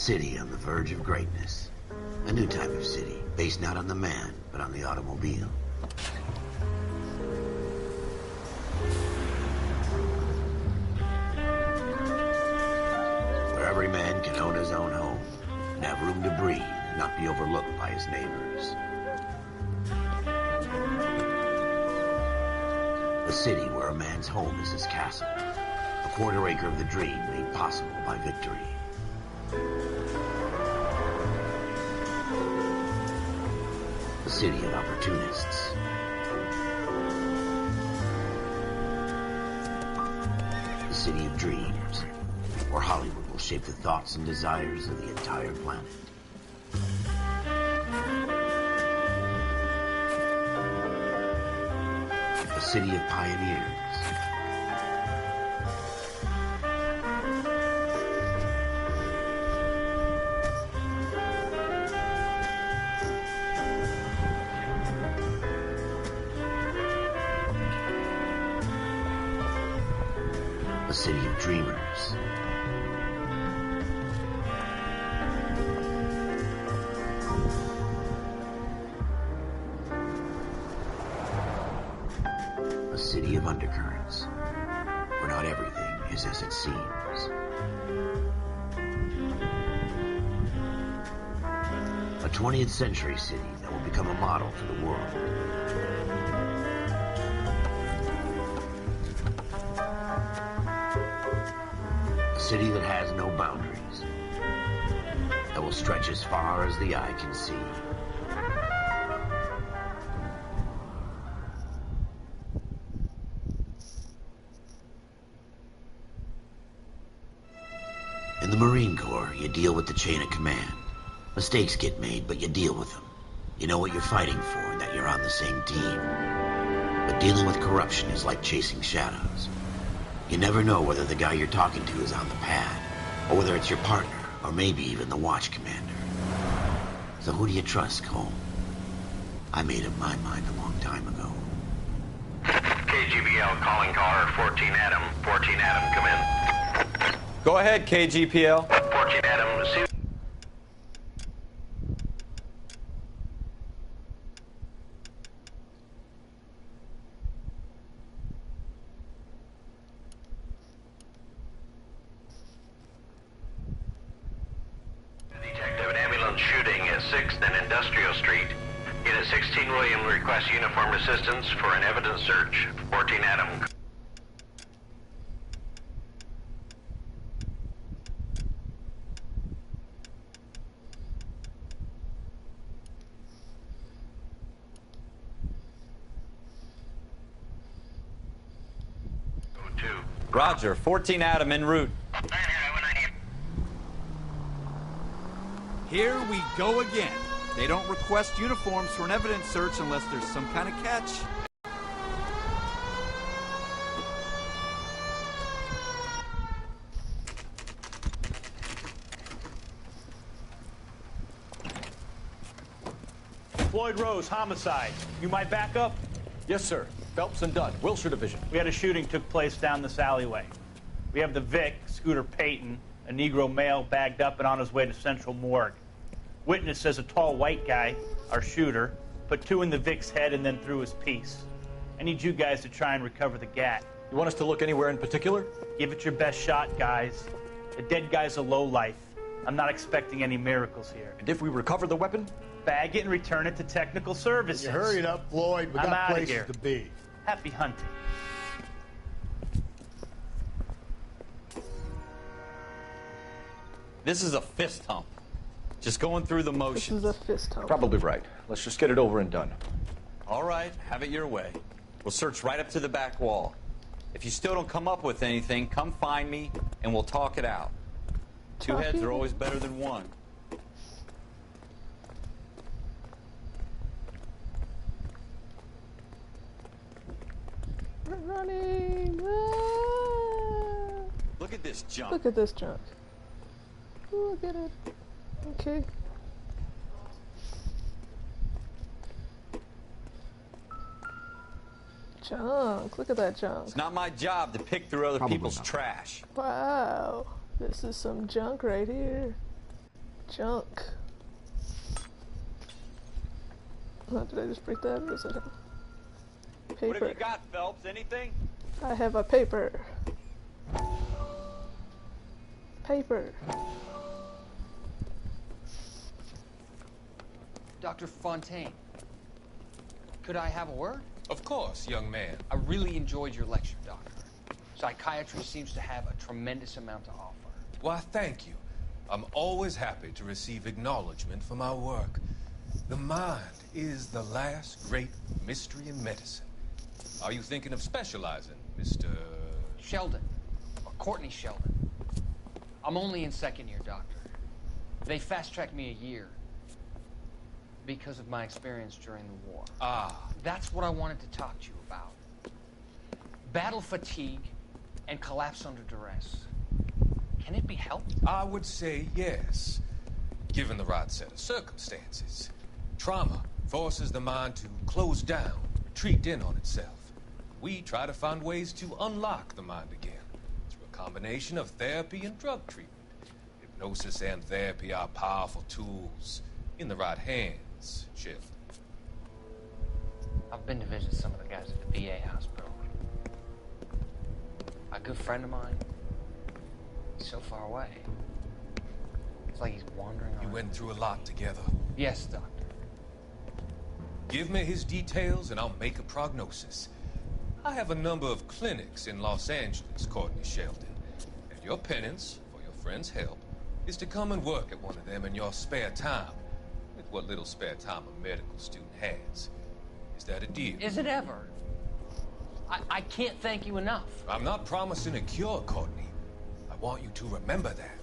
city on the verge of greatness. A new type of city, based not on the man, but on the automobile. Where every man can own his own home, and have room to breathe, and not be overlooked by his neighbors. A city where a man's home is his castle. A quarter acre of the dream made possible by victory. A city of opportunists. A city of dreams, where Hollywood will shape the thoughts and desires of the entire planet. A city of pioneers. A city of dreamers. A city of undercurrents, where not everything is as it seems. A 20th century city that will become a model for the world. A city that has no boundaries, that will stretch as far as the eye can see. In the Marine Corps, you deal with the chain of command. Mistakes get made, but you deal with them. You know what you're fighting for and that you're on the same team. But dealing with corruption is like chasing shadows. You never know whether the guy you're talking to is on the pad, or whether it's your partner, or maybe even the watch commander. So who do you trust, Cole? I made up my mind a long time ago. KGBL calling caller 14 Adam. 14 Adam, come in. Go ahead, KGPL. 14 Adam, see. Detective, an ambulance shooting at 6th and Industrial Street. Unit 16 William requests uniformed assistance for an evidence search. 14 Adam. Roger, 14 Adam en route. Here we go again. They don't request uniforms for an evidence search unless there's some kind of catch. Floyd Rose, homicide. You might back up? Yes, sir. Phelps and Dunn, Wilshire Division. We had a shooting took place down this alleyway. We have the Vic, Scooter Payton, a Negro male bagged up and on his way to Central Morgue. Witness says a tall white guy, our shooter, put two in the Vic's head and then threw his piece. I need you guys to try and recover the gat. You want us to look anywhere in particular? Give it your best shot, guys. The dead guy's a lowlife. I'm not expecting any miracles here. And if we recover the weapon? Bag it and return it to technical services. You hurried up, Floyd. We got places here. to be. Happy hunting. This is a fist hump. Just going through the motions. This is a fist hump. Probably right. Let's just get it over and done. All right, have it your way. We'll search right up to the back wall. If you still don't come up with anything, come find me and we'll talk it out. Two heads are always better than one. We're running. Ah. Look at this junk. Look at this junk. Look at it. Okay. Junk. Look at that junk. It's not my job to pick through other people's trash. Wow. This is some junk right here. Junk. Oh, did I just break that? Or is it a paper? What have you got, Phelps? Anything? I have a paper. Paper. Dr. Fontaine, could I have a word? Of course, young man. I really enjoyed your lecture, Doctor. Psychiatry seems to have a tremendous amount to offer. Why, thank you. I'm always happy to receive acknowledgement for my work. The mind is the last great mystery in medicine. Are you thinking of specializing, Mr. Sheldon, or Courtney Sheldon. I'm only in second year, Doctor. They fast-tracked me a year because of my experience during the war. Ah. That's what I wanted to talk to you about. Battle fatigue and collapse under duress. Can it be helped? I would say yes, given the right set of circumstances. Trauma forces the mind to close down, retreat in on itself. We try to find ways to unlock the mind again through a combination of therapy and drug treatment. Hypnosis and therapy are powerful tools in the right hands, Sheriff. I've been to visit some of the guys at the VA hospital. A good friend of mine, he's so far away. It's like he's wandering around. You went through a lot together. Yes, Doctor. Give me his details and I'll make a prognosis. I have a number of clinics in Los Angeles, Courtney Sheldon. And your penance, for your friend's help, is to come and work at one of them in your spare time. With what little spare time a medical student has. Is that a deal? Is it ever? I can't thank you enough. I'm not promising a cure, Courtney. I want you to remember that.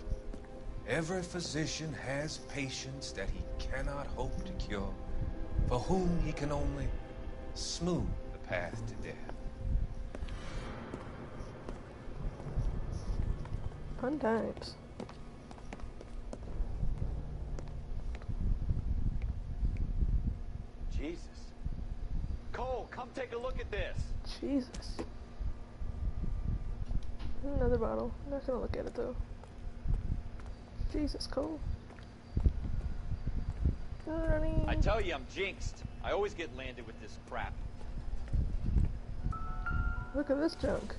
Every physician has patients that he cannot hope to cure, for whom he can only smooth the path to death. Fun times. Jesus. Cole, come take a look at this. Jesus. Another bottle. I'm not gonna look at it though. Jesus, Cole. Running. I tell you, I'm jinxed. I always get landed with this crap. Look at this junk.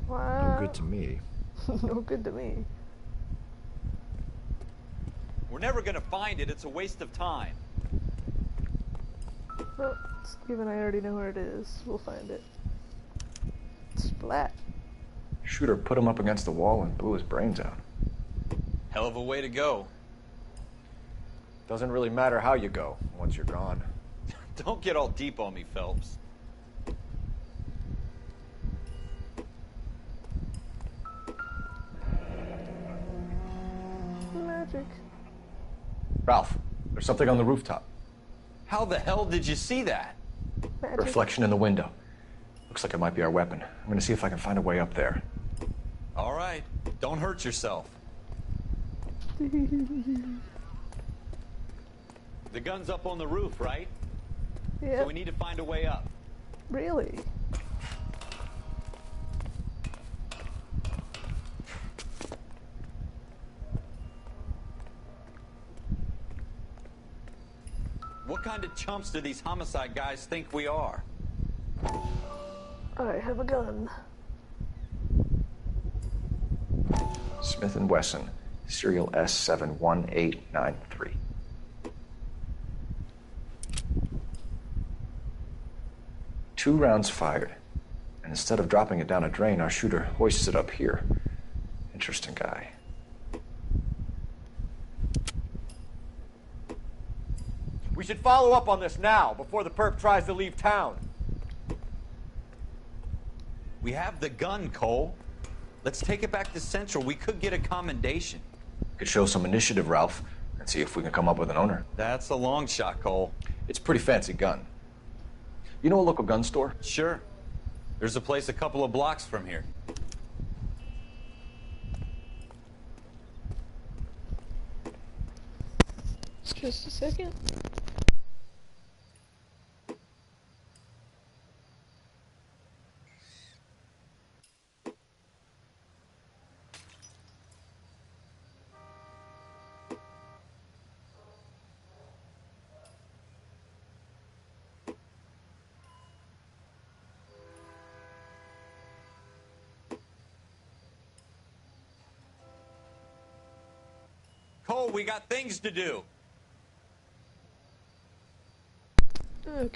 Wow. No good to me. No good to me. We're never gonna find it. It's a waste of time. Well, Steve and I already know where it is. We'll find it. Splat. Shooter put him up against the wall and blew his brains out. Hell of a way to go. Doesn't really matter how you go once you're gone. Don't get all deep on me, Phelps. Magic. Ralph, there's something on the rooftop. How the hell did you see that? Magic. Reflection in the window. Looks like it might be our weapon. I'm gonna see if I can find a way up there. All right. Don't hurt yourself. The gun's up on the roof, right? Yeah. So we need to find a way up. Really? What kind of chumps do these homicide guys think we are? I have a gun. Smith & Wesson, serial S71893. Two rounds fired, and instead of dropping it down a drain, our shooter hoists it up here. Interesting guy. We should follow up on this now, before the perp tries to leave town. We have the gun, Cole. Let's take it back to Central. We could get a commendation. Could show some initiative, Ralph, and see if we can come up with an owner. That's a long shot, Cole. It's a pretty fancy gun. You know a local gun store? Sure. There's a place a couple of blocks from here. Just a second. Cole, we got things to do. Okay.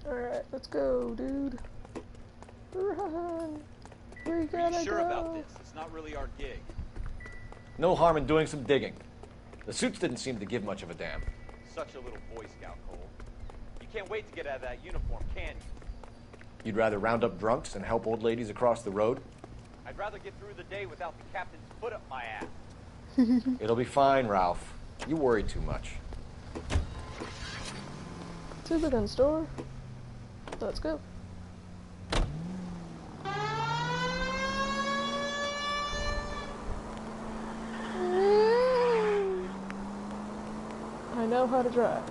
Alright, let's go, dude. Run! We gotta Are you sure go. about this? It's not really our gig. No harm in doing some digging. The suits didn't seem to give much of a damn. Such a little Boy Scout, Cole. You can't wait to get out of that uniform, can you? You'd rather round up drunks and help old ladies across the road? I'd rather get through the day without the captain's foot up my ass. It'll be fine, Ralph. You worry too much. To the gun store. Let's go. I know how to drive.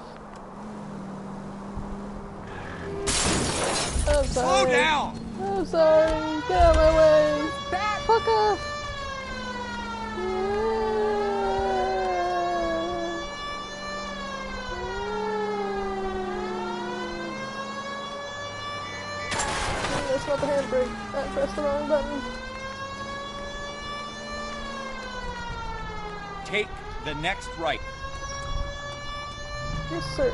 I'm sorry. Slow down! I'm sorry. Get out of my way. Fuck off. That's not the handbrake. I pressed the wrong button. Take the next right. Yes, sir.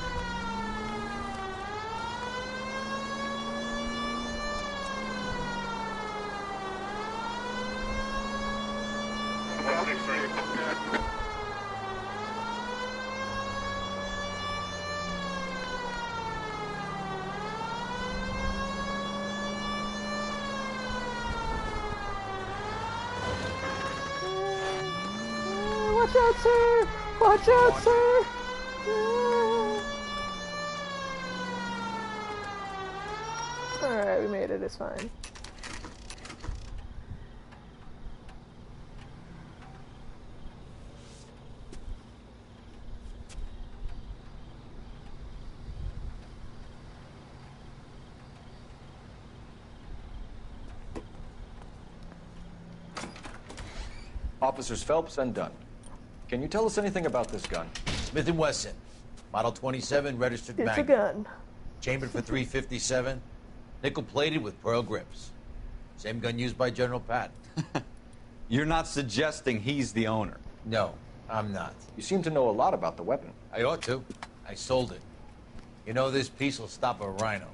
Watch out, sir! Watch out, sir! Alright, we made it, it's fine. Officers Phelps and Dunn. Can you tell us anything about this gun? Smith & Wesson. Model 27, registered It's magnet. a gun. Chambered for .357. Nickel-plated with pearl grips. Same gun used by General Patton. You're not suggesting he's the owner? No, I'm not. You seem to know a lot about the weapon. I ought to. I sold it. You know, this piece will stop a rhino.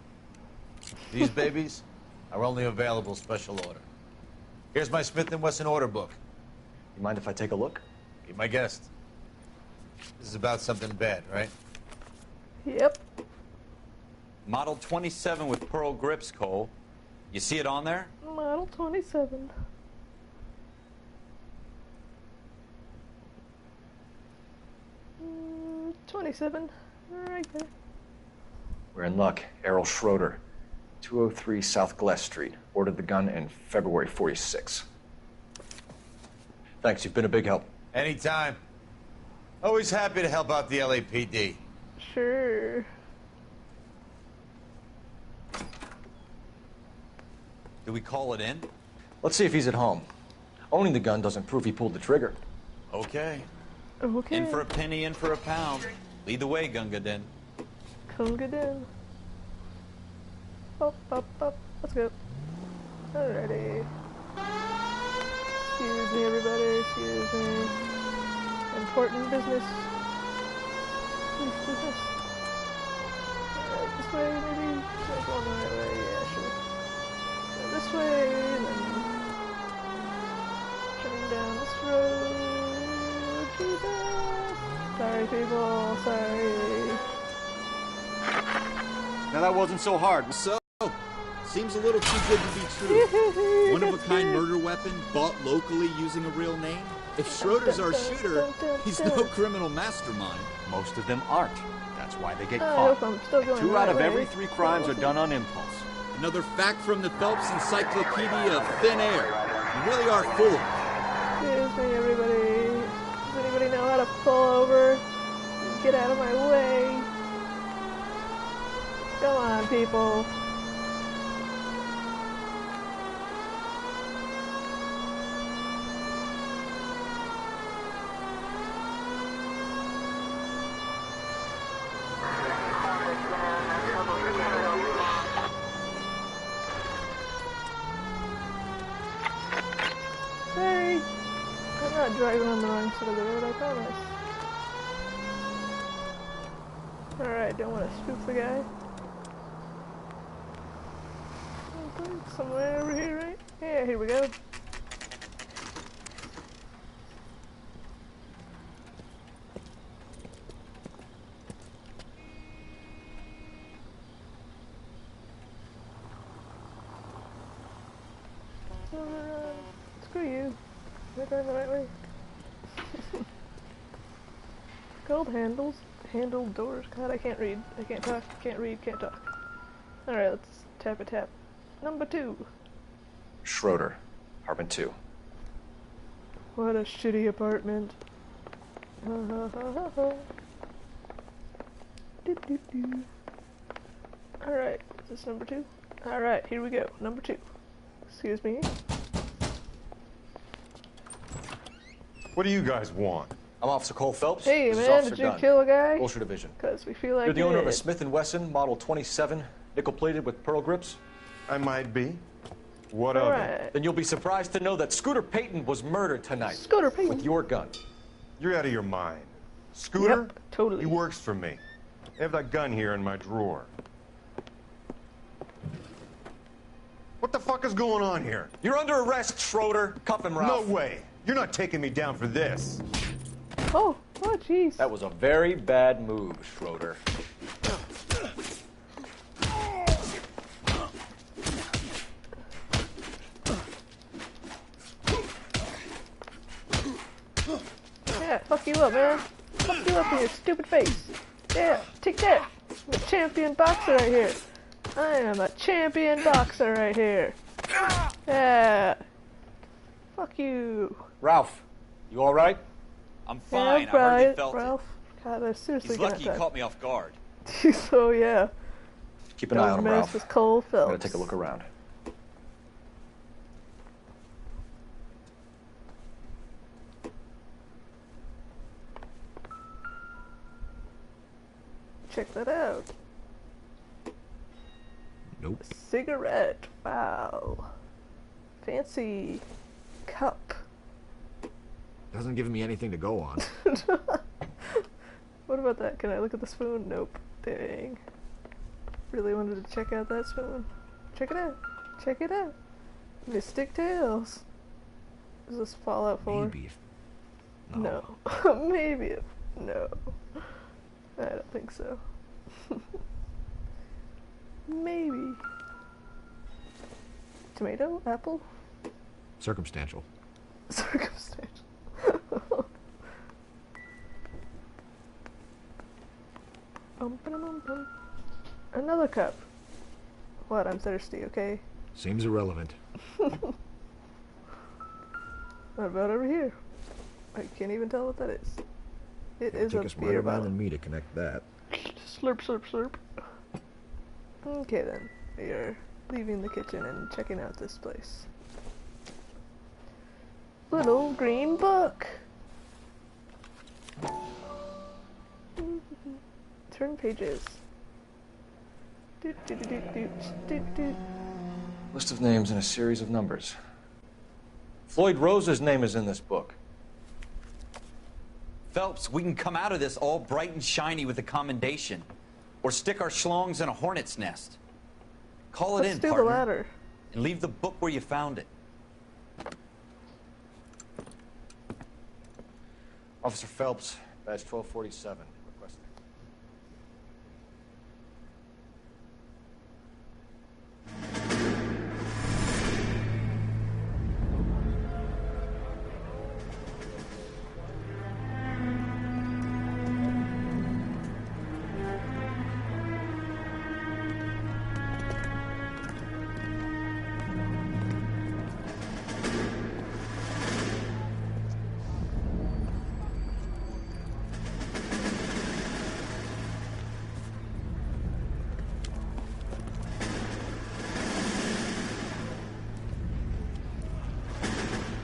These babies are only available special order. Here's my Smith & Wesson order book. You mind if I take a look? Be my guest. This is about something bad, right? Yep. Model 27 with pearl grips, Cole. You see it on there? Model 27. 27. Right there. We're in luck. Errol Schroeder, 203 South Glass Street. Ordered the gun in February '46. Thanks, you've been a big help. Anytime. Always happy to help out the LAPD. Sure. Do we call it in? Let's see if he's at home. Owning the gun doesn't prove he pulled the trigger. Okay. Okay. In for a penny, in for a pound. Lead the way, Gunga Din. Gunga Din. Up, up, up. Let's go. Alrighty. Excuse me, everybody. Excuse me. Important business. Police business. Alright, this way, maybe? Like going the right way? Yeah, sure. Go this way, and then turn down this road. Jesus. Sorry, people. Sorry. Now that wasn't so hard. So, seems a little too good to be true. One-of-a-kind murder weapon bought locally using a real name? If Schroeder's our shooter, he's no criminal mastermind. Most of them aren't. That's why they get I caught. hope I'm still going 2 the right out of way. every 3 crimes are done on impulse. Another fact from the Phelps Encyclopedia of Thin Air. You really are full of it. Excuse me, everybody. Does anybody know how to pull over? Get out of my way. Come on, people. I'm not driving on the wrong side of the road, I promise. Alright, don't want to spook the guy. Somewhere over here, right? Yeah, here we go. Screw you. Am I going the right way? Gold handles. Handled doors. God, I can't read. I can't talk. Can't read. Can't talk. Alright, let's tap a tap. Number 2. Schroeder, apartment 2. What a shitty apartment. Alright, is this number 2? Alright, here we go. Number 2. Excuse me. What do you guys want? I'm Officer Cole Phelps. Hey, This is man, Officer did you Gunn, kill a guy? Wilshire Division. Because we feel like You're the you owner of a did. Smith & Wesson Model 27, nickel-plated with pearl grips? I might be. What of it? Then you'll be surprised to know that Scooter Payton was murdered tonight. Scooter Payton? With your gun. You're out of your mind. Scooter? Yep, totally. He works for me. I have that gun here in my drawer. What the fuck is going on here? You're under arrest, Schroeder. Cuff him, Ralph. No way. You're not taking me down for this. Oh, jeez. That was a very bad move, Schroeder. Yeah, fuck you up, man. Fuck you up in your stupid face. Yeah, take that. I'm a champion boxer right here. I am a champion boxer right here. Yeah. Fuck you. Ralph, you all right? I'm fine. Yeah, I hardly right, felt Ralph. God, I seriously it. He's lucky he got caught me off guard. that. So, yeah. Keep an eye on him, Ralph. With Cole Phelps. I'm gonna take a look around. Check that out. Nope. A cigarette. Wow. Fancy cup. Doesn't give me anything to go on. What about that? Can I look at the spoon? Nope. Dang. Really wanted to check out that spoon. Check it out. Check it out. Mystic Tales. Is this Fallout 4? Maybe. No. Maybe. If, no. I don't think so. Maybe. Tomato? Apple? Circumstantial. Circumstantial. Bum. Another cup. What? I'm thirsty, okay? Seems irrelevant. What about over here? I can't even tell what that is. It is Take a a smarter beer man bottle. than me to connect that. Slurp, slurp, slurp. Okay then. We are leaving the kitchen and checking out this place. Little green book. Turn pages. List of names and a series of numbers. Floyd Rose's name is in this book. Phelps, we can come out of this all bright and shiny with a commendation. Or stick our schlongs in a hornet's nest. Call it Let's in, do partner. the latter. And leave the book where you found it. Officer Phelps, badge 1247. Requested.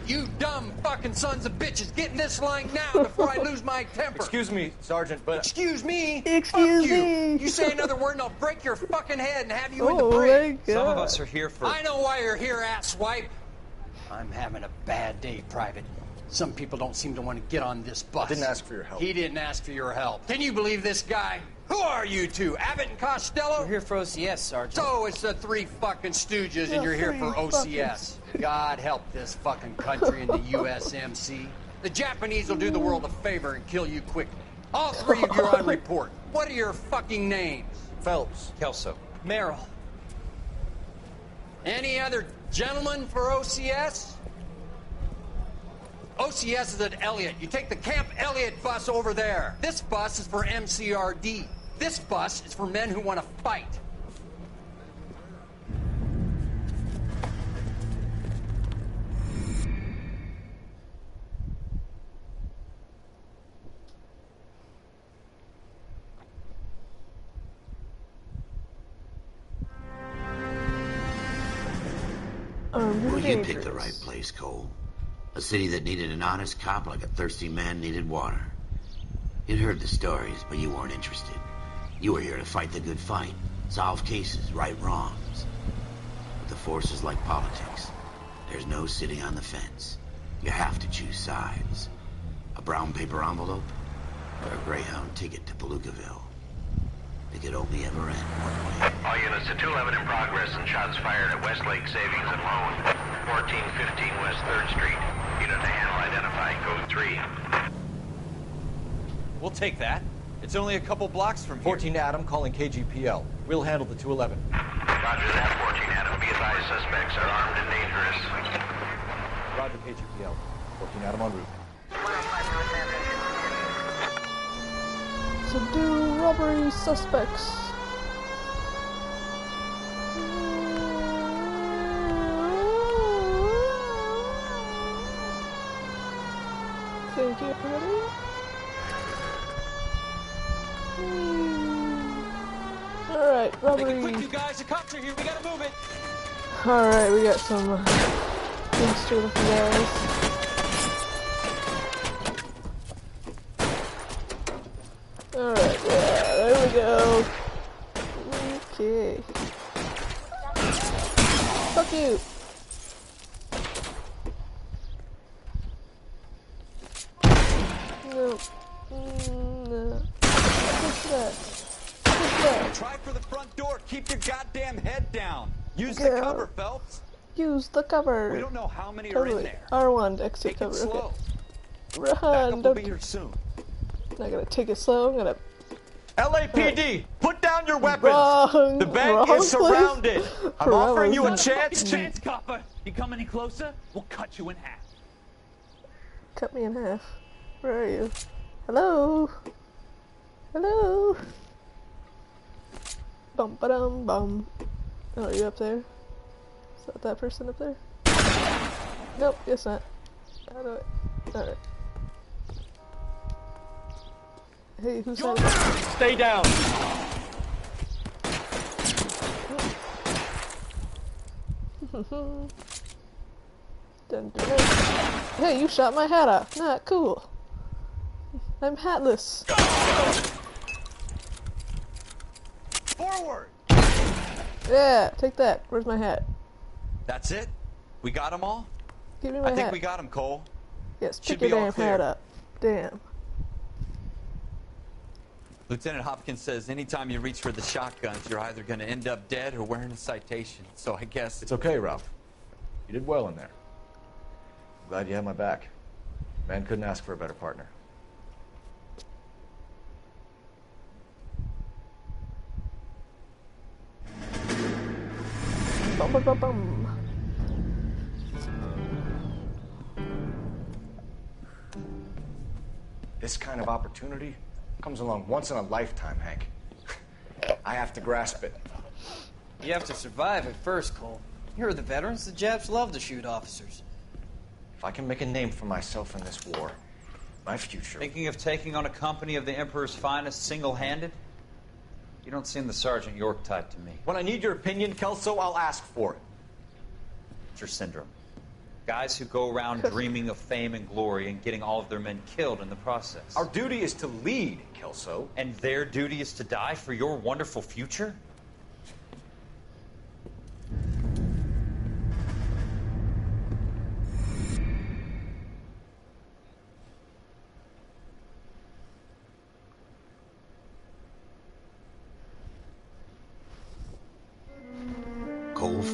You dumb fucking sons of bitches, get in this line now before I lose my temper. Excuse me, Sergeant, but... Excuse me? Excuse Fuck me. You say another word and I'll break your fucking head and have you in the Oh my brig. God. Some of us are here for... I know why you're here, asswipe. I'm having a bad day, Private. Some people don't seem to want to get on this bus. I didn't ask for your help. He didn't ask for your help. Can you believe this guy? Who are you two? Abbott and Costello? We're here for OCS, Sergeant. So it's the three fucking stooges and you're here for OCS. God help this fucking country and the USMC. The Japanese will do the world a favor and kill you quickly. All three of you are on report. What are your fucking names? Phelps. Kelso. Merrill. Any other gentlemen for OCS? OCS is at Elliott. You take the Camp Elliott bus over there. This bus is for MCRD. This bus is for men who want to fight. Well, you picked the right place, Cole. A city that needed an honest cop like a thirsty man needed water. You'd heard the stories, but you weren't interested. You were here to fight the good fight, solve cases, right wrongs. But the force is like politics. There's no sitting on the fence. You have to choose sides. A brown paper envelope, or a Greyhound ticket to Palookaville. It could only ever end one way. All units to 211 in progress and shots fired at Westlake Savings and Loan, 1415 West 3rd Street. Unit to handle identified code 3. We'll take that. It's only a couple blocks from here. 14 Adam calling KGPL. We'll handle the 211. Roger that, 14 Adam. Be advised, suspects are armed and dangerous. Roger, KGPL. 14 Adam en route. Subdue robbery suspects. Thank you, everybody. Alright, robbery. Make it quick, you guys. The cops are here. We gotta move it. Alright, we got some gangster looking guys. Alright, yeah, there we go. Okay. Fuck you. No. No. Push that. Push that. Try for the front door. Keep your goddamn head down. Use the cover, Phelps. Use the cover. We don't know how many are in there. R1 to exit Take cover. it slow. Okay. Run. Backup will Don't. be here soon. Not gonna take it slow. I'm gonna. LAPD, put down your weapons. Wrong. The bank Wrong is surrounded. place. I'm offering you a Not chance fucking to. chance, copper. You come any closer, we'll cut you in half. Cut me in half. Where are you? Hello? Hello? Bum ba dum bum. Oh, are you up there? Is that person up there? Nope, guess not. How do I? Alright. Hey, who's that? Stay down. Dun, dun, dun. Hey, you shot my hat off. Not cool. I'm hatless. Forward! Yeah, take that. Where's my hat? That's it? We got them all? Give me my I think hat. we got them, Cole. Yes, Should pick be your all damn hat clear. up. Damn. Lieutenant Hopkins says anytime you reach for the shotguns, you're either going to end up dead or wearing a citation. So I guess It's okay, Ralph. You did well in there. I'm glad you had my back. Man couldn't ask for a better partner. Bum bum bum bum. This kind of opportunity comes along once in a lifetime, Hank. I have to grasp it. You have to survive it first, Cole. Here are the veterans. The Japs love to shoot officers. If I can make a name for myself in this war, my future... Thinking of taking on a company of the Emperor's finest single-handed? You don't seem the Sergeant York type to me. When I need your opinion, Kelso, I'll ask for it. It's your syndrome. Guys who go around dreaming of fame and glory and getting all of their men killed in the process. Our duty is to lead, Kelso. And their duty is to die for your wonderful future?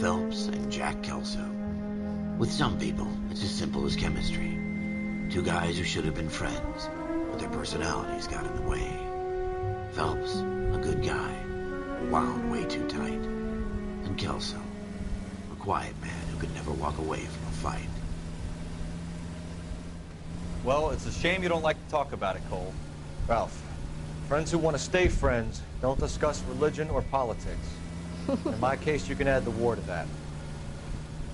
Phelps and Jack Kelso. With some people, it's as simple as chemistry. Two guys who should have been friends, but their personalities got in the way. Phelps, a good guy, wound way too tight. And Kelso, a quiet man who could never walk away from a fight. Well, it's a shame you don't like to talk about it, Cole. Ralph, friends who want to stay friends don't discuss religion or politics. In my case, you can add the war to that.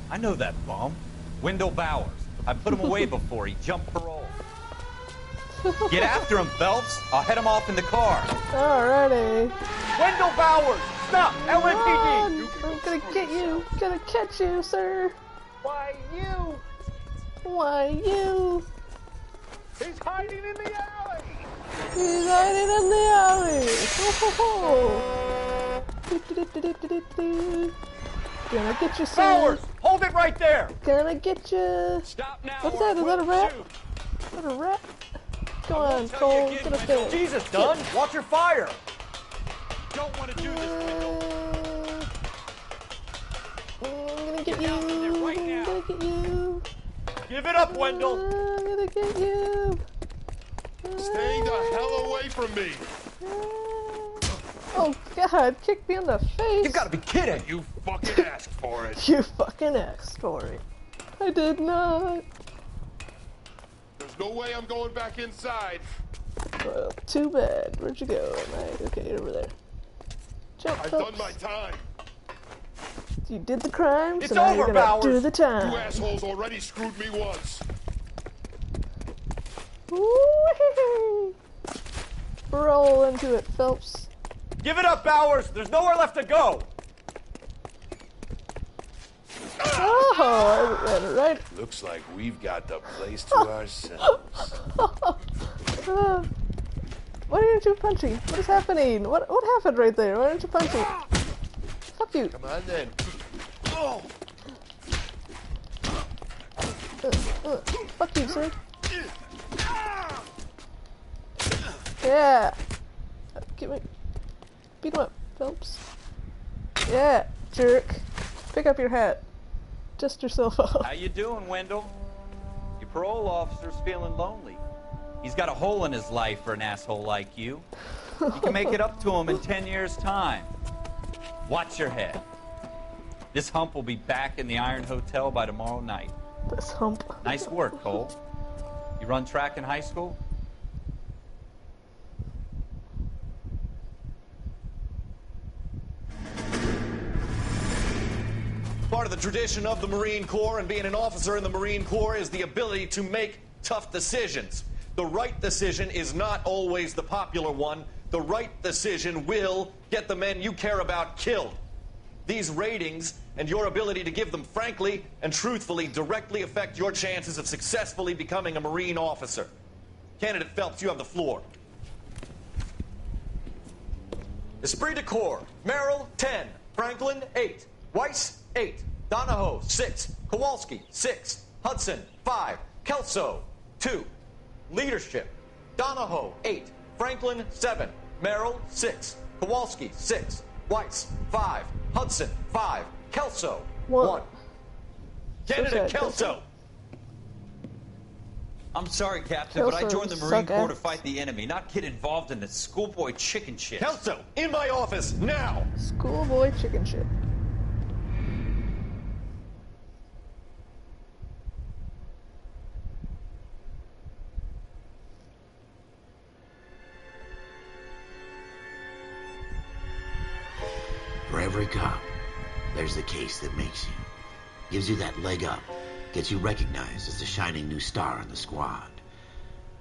I know that bum. Wendell Bowers. I put him away before. He jumped parole. Get after him, Phelps. I'll head him off in the car. Alrighty. Wendell Bowers! Stop! LAPD! I'm gonna get you. Gonna catch you, sir. Why you? Why you? He's hiding in the alley. He's hiding in the alley. Gonna get you, sir. Bowers! Hold it right there! Gonna get you. Stop now! What's that? Is that a rat? Is that a rat? Come on, Cole. Get up there. Jesus, Dunn! Watch your fire! Don't want to do this, Wendell. I'm gonna get you. I'm gonna get you. Give it up, Wendell! I'm gonna get you. Stay the hell away from me. Oh God, kick me in the face. You gotta be kidding! You fucking asked for it. You fucking asked for it. I did not. There's no way I'm going back inside. Well, too bad. Where'd you go? Okay, over there. Jump, I've Phelps. done my time. You did the crime, It's so now over, you're gonna Bowers. do the time. You assholes already screwed me once. Woo-hee-hee. Roll into it, Phelps. Give it up, Bowers! There's nowhere left to go! Oh, I ran right. Looks like we've got the place to ourselves. Why aren't you punching? What is happening? What happened right there? Why aren't you punching? Fuck you. Come on then. Oh. Fuck you, sir. Yeah. Get me. Beat him up, Phelps. Yeah, jerk. Pick up your hat. Dust yourself off. How you doing, Wendell? Your parole officer's feeling lonely. He's got a hole in his life for an asshole like you. You can make it up to him in 10 years' time. Watch your head. This hump will be back in the Iron Hotel by tomorrow night. This hump. Nice work, Cole. You run track in high school? Part of the tradition of the Marine Corps and being an officer in the Marine Corps is the ability to make tough decisions. The right decision is not always the popular one. The right decision will get the men you care about killed. These ratings and your ability to give them frankly and truthfully directly affect your chances of successfully becoming a Marine officer. Candidate Phelps, you have the floor. Esprit de Corps, Merrill, 10. Franklin, 8. Weiss, 8. Donahoe, 6. Kowalski, 6. Hudson, 5. Kelso, 2. Leadership, Donahoe, 8. Franklin, 7. Merrill, 6. Kowalski, 6. Weiss, 5. Hudson, 5. Kelso, 1. Candidate Kelso. I'm sorry, Captain, but I Kelso joined the Marine Corps to suck-ass. fight the enemy, not get involved in this schoolboy chicken shit. Kelso, in my office, now! Schoolboy chicken shit. For every cop, there's the case that makes you. Gives you that leg up. Gets you recognized as the shining new star in the squad.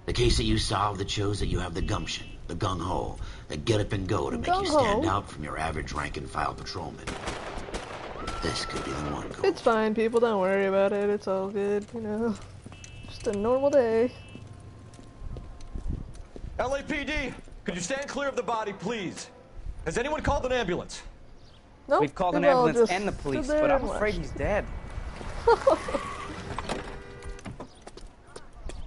The case that you solve that shows that you have the gumption, the gung-ho, the get up and go to make you stand out from your average rank-and-file patrolman. This could be the one, Cole. It's fine, people. Don't worry about it. It's all good, you know. Just a normal day. LAPD, could you stand clear of the body, please? Has anyone called an ambulance? Nope. We've called an they've all ambulance just and the stood police, there but I'm and afraid watched. he's dead.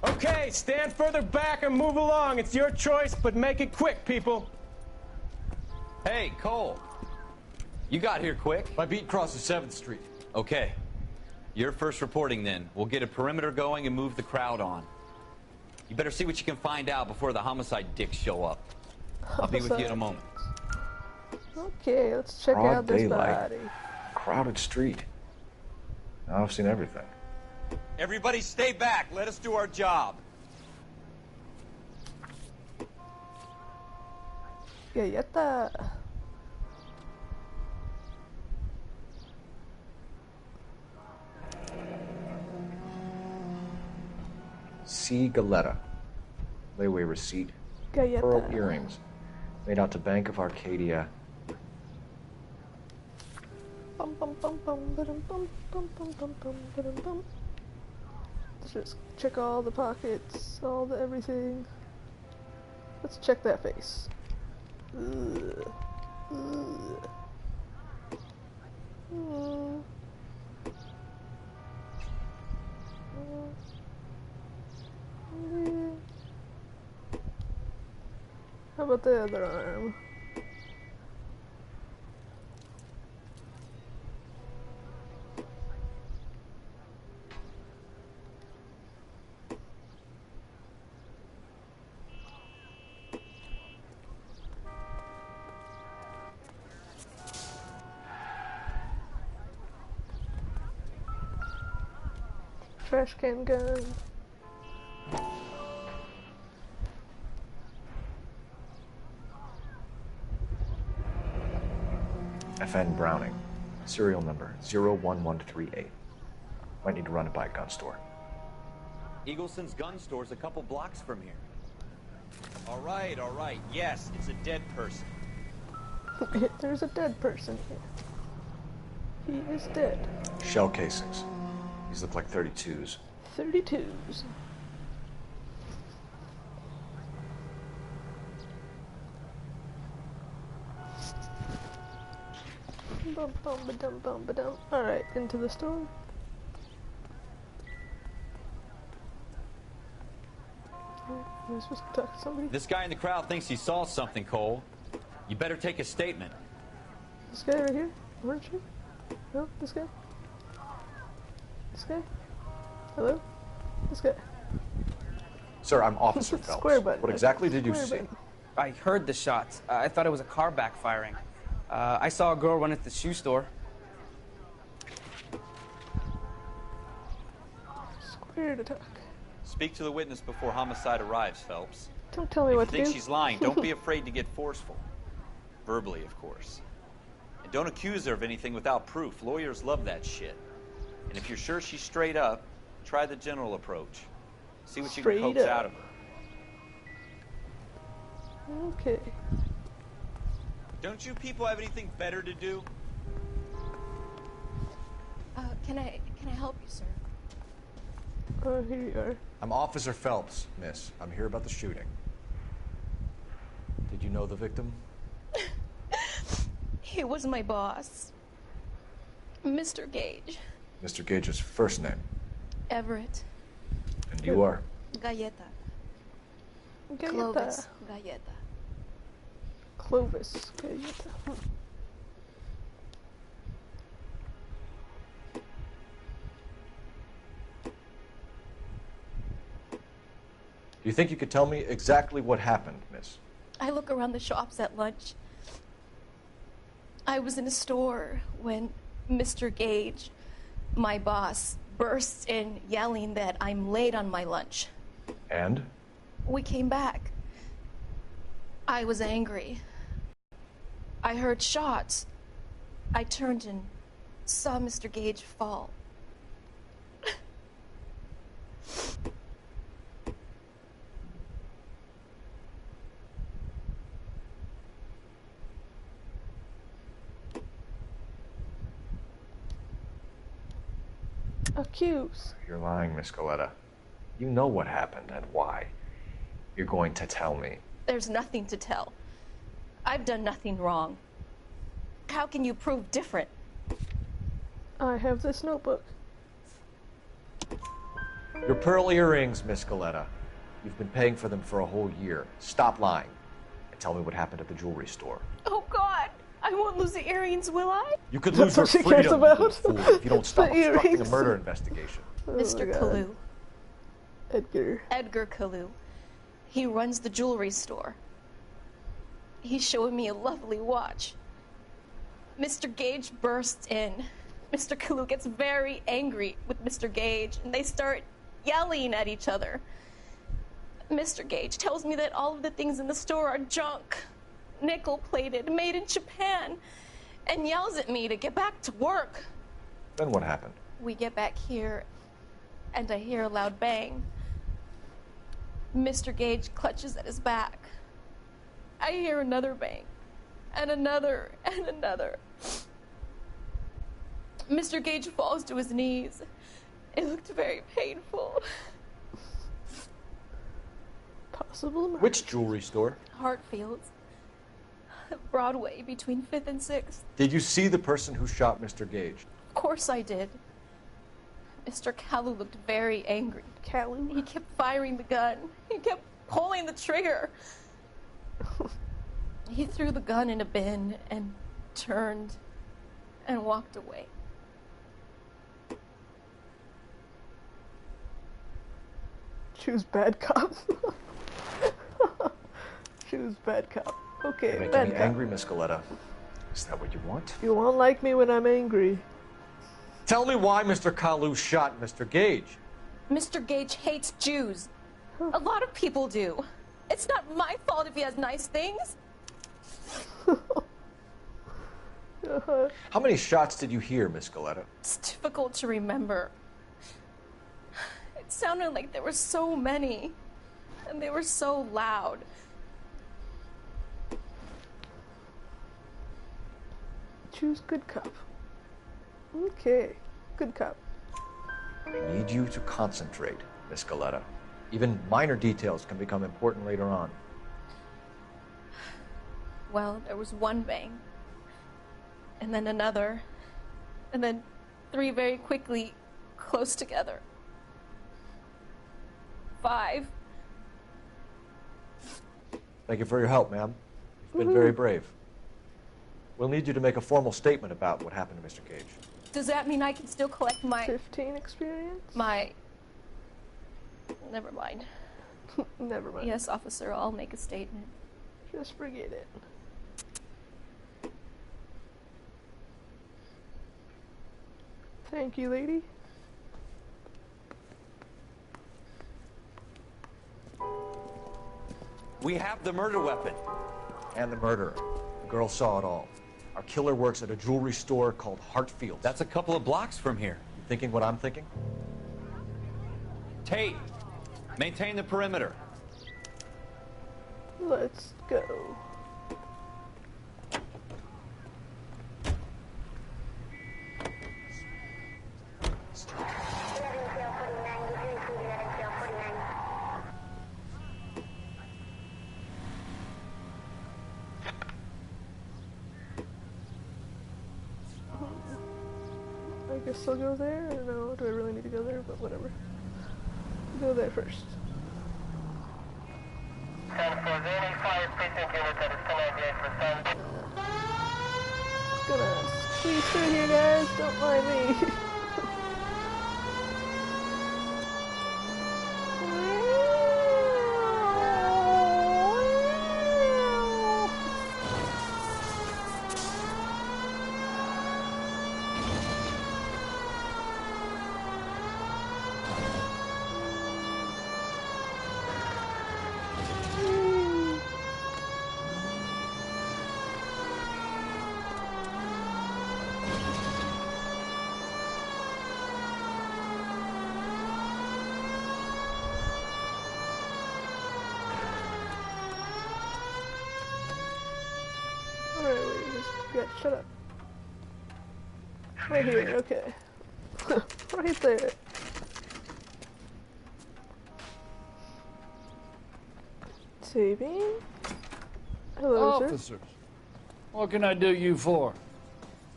Okay, stand further back and move along. It's your choice, but make it quick, people. Hey, Cole. You got here quick. My beat crosses 7th Street. Okay. You're first reporting then. We'll get a perimeter going and move the crowd on. You better see what you can find out before the homicide dicks show up. I'll be with you in a moment. Okay, let's check Broad out this daylight. body. Crowded street. Now I've seen everything. Everybody stay back. Let us do our job. Galleta. C. Galletta. Layaway receipt. Galleta. Pearl earrings. Made out to Bank of Arcadia. Bum, bum, bum, bum, ba-dum, bum, bum, bum, bum, bum, ba-dum, bum. Let's just check all the pockets, all the everything. Let's check that face. Ugh. Ugh. Mm. Mm. How about the other arm? Trash can gun. FN Browning. Serial number 01138. Might need to run it by a gun store. Eagleson's gun store's a couple blocks from here. All right. Yes, it's a dead person. There's a dead person here. He is dead. Shell casings. These look like 32s. 32s. Bum, bum, ba-dum, bum, ba-dum. Alright, into the store. Am I supposed to talk to somebody? This guy in the crowd thinks he saw something, Cole. You better take a statement. This guy right here? Weren't you? No? This guy? This guy? Hello? This guy? Sir, I'm Officer Phelps. Square button. What exactly did you Square see? button. I heard the shots. I thought it was a car backfiring. I saw a girl run at the shoe store. Square to talk. Speak to the witness before homicide arrives, Phelps. Don't tell me what If to you do. think she's lying, don't be afraid to get forceful. Verbally, of course. And don't accuse her of anything without proof. Lawyers love that shit. And if you're sure she's straight up, try the general approach. See what you can coax out of her. Okay. Don't you people have anything better to do? Can I help you, sir? Oh, here you are. I'm Officer Phelps, miss. I'm here about the shooting. Did you know the victim? He was my boss, Mr. Gage. Mr. Gage's first name. Everett. And you are? Galleta. Galleta. Clovis Galleta. Clovis Galleta. Do you think you could tell me exactly what happened, miss? I look around the shops at lunch. I was in a store when Mr. Gage, my boss, bursts in yelling that I'm late on my lunch. And? We came back. I was angry. I heard shots. I turned and saw Mr. Gage fall. Accuse. You're lying, Miss Galletta. You know what happened and why. You're going to tell me. There's nothing to tell. I've done nothing wrong. How can you prove different? I have this notebook. Your pearl earrings, Miss Galletta. You've been paying for them for a whole year. Stop lying and tell me what happened at the jewelry store. Oh, God! I I won't lose the earrings, will I? You could lose your That's what she cares freedom, you about. fool, if you don't stop The obstructing a earrings. murder investigation. Oh Mr. my God. Kalu. Edgar Kalu. He runs the jewelry store. He's showing me a lovely watch. Mr. Gage bursts in. Mr. Kalu gets very angry with Mr. Gage, and they start yelling at each other. Mr. Gage tells me that all of the things in the store are junk, nickel-plated, made in Japan, and yells at me to get back to work. Then what happened? We get back here, and I hear a loud bang. Mr. Gage clutches at his back. I hear another bang, and another, and another. Mr. Gage falls to his knees. It looked very painful. Possible murder. Which jewelry store? Hartfield's. Broadway, between 5th and 6th. Did you see the person who shot Mr. Gage? Of course I did. Mr. Kalu looked very angry. Kalu? He kept firing the gun. He kept pulling the trigger. He threw the gun in a bin and turned and walked away. Choose bad cop. Choose bad cop. Okay, You're making bad me cop. angry, Miss Galetta. Is that what you want? You won't like me when I'm angry. Tell me why Mr. Kalu shot Mr. Gage. Mr. Gage hates Jews. A lot of people do. It's not my fault if he has nice things. How many shots did you hear, Miss Galetta? It's difficult to remember. It sounded like there were so many, and they were so loud. Choose good cop. Okay, good cop. I need you to concentrate, Miss Galetta. Even minor details can become important later on. Well, there was one bang, and then another, and then 3 very quickly, close together. 5. Thank you for your help, ma'am. You've been very brave. We'll need you to make a formal statement about what happened to Mr. Gage. Does that mean I can still collect my 15 experience? my? Never mind. Never mind. Yes, officer, I'll make a statement. Just forget it. Thank you, lady. We have the murder weapon. And the murderer. The girl saw it all. Our killer works at a jewelry store called Hartfield's. That's a couple of blocks from here. You thinking what I'm thinking? Tate, maintain the perimeter. Let's go. I guess I'll go there. I don't know. Do I really need to go there? But whatever. Go there first. Just gonna squeeze through here, guys. Don't mind me. Alright, wait, just got shut up. Right here, okay. Right there. Saving. Hello, sir. Officers, what can I do you for?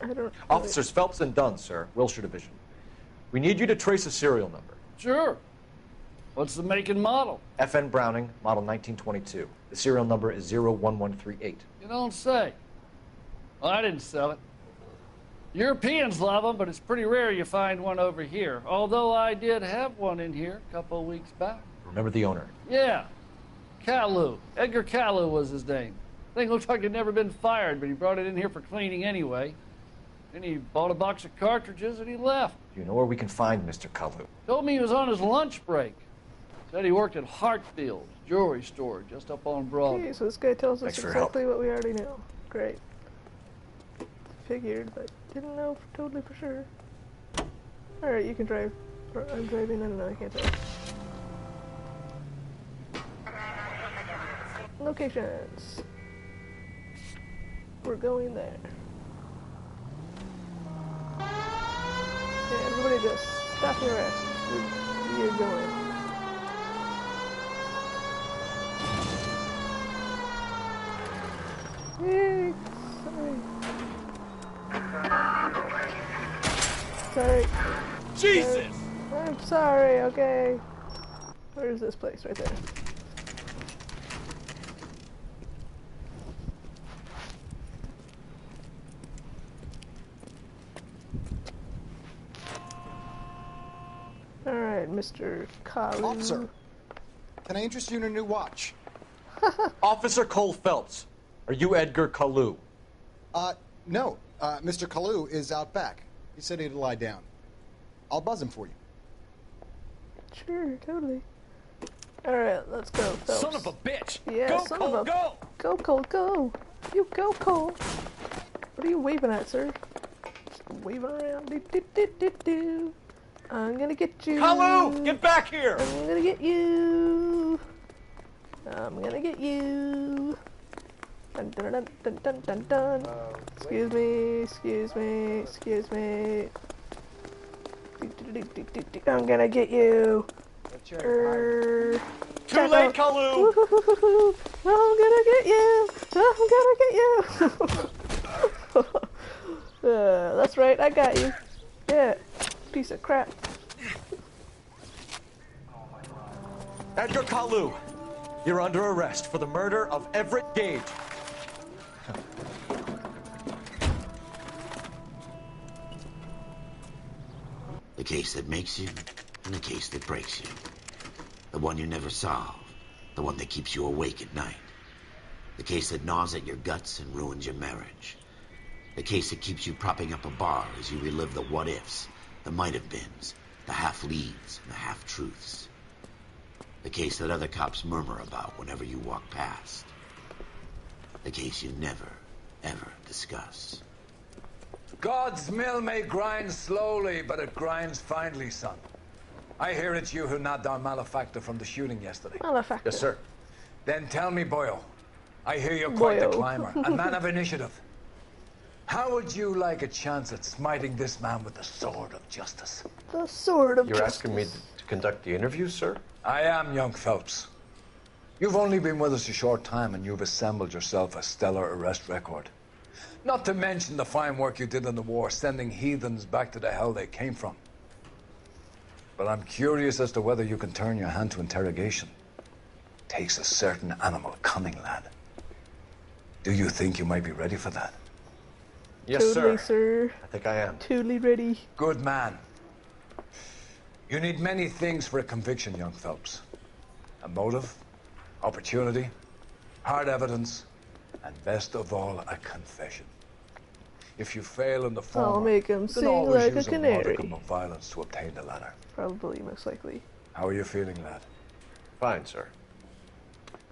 I don't. Officers Phelps and Dunn, sir, Wilshire Division. We need you to trace a serial number. Sure. What's the make and model? FN Browning, model 1922. The serial number is 01138. You don't say. Well, I didn't sell it. Europeans love them, but it's pretty rare you find one over here. Although I did have one in here a couple of weeks back. Remember the owner? Yeah. Kalu. Edgar Kalu was his name. Thing looks like he'd never been fired, but he brought it in here for cleaning anyway. Then he bought a box of cartridges and he left. Do you know where we can find Mr. Kalu? Told me he was on his lunch break. Said he worked at Hartfield's jewelry store just up on Broadway. Okay, so this guy tells us Thanks for your help. exactly what we already know. Great. Figured, but didn't know totally for sure. Alright, you can drive. Or I'm driving. I don't know, I can't tell. Locations. We're going there. Okay, everybody just stop your asses. We're going. Yay! Sorry. Jesus! I'm sorry, okay. Where's this place? Right there. Alright, Mr. Collins. Officer, can I interest you in a new watch? Officer Cole Phelps, are you Edgar Kalu? No. Mr. Kalu is out back. He said he'd lie down. I'll buzz him for you. Sure, totally. Alright, let's go, Phelps. Son of a bitch! Yeah, go, son Cole, of a... go! Go, Cole, go! You go, Cole! What are you waving at, sir? Just waving around. Do. I'm gonna get you. Kalu, get back here! I'm gonna get you. I'm gonna get you. Dun dun dun dun dun dun dun. Excuse me, excuse me, excuse me. I'm gonna get you. Too late, Kalu! I'm gonna get you. I'm gonna get you. That's right, I got you. Yeah, piece of crap. Edgar Kalu, you're under arrest for the murder of Everett Gage. The case that makes you, and the case that breaks you. The one you never solve, the one that keeps you awake at night. The case that gnaws at your guts and ruins your marriage. The case that keeps you propping up a bar as you relive the what-ifs, the might-have-beens, the half-leads, and the half-truths. The case that other cops murmur about whenever you walk past. The case you never, ever discuss. God's mill may grind slowly, but it grinds finely, son. I hear it's you who nabbed our malefactor from the shooting yesterday. Malefactor. Yes, sir. Then tell me, Boyo. I hear you're quite the Boyo. climber, a man of initiative. How would you like a chance at smiting this man with the sword of justice? The sword of You're justice. asking me to conduct the interview, sir? I am, young Phelps. You've only been with us a short time, and you've assembled yourself a stellar arrest record. Not to mention the fine work you did in the war, sending heathens back to the hell they came from. But I'm curious as to whether you can turn your hand to interrogation. Takes a certain animal cunning, lad. Do you think you might be ready for that? Yes, totally, sir. I think I am. Totally ready. Good man. You need many things for a conviction, young Phelps. A motive, opportunity, hard evidence, and best of all, a confession. If you fail in the former, I'll make him you can sing always like a use canary. modicum of violence to obtain the latter. Probably, most likely. How are you feeling, lad? Fine, sir.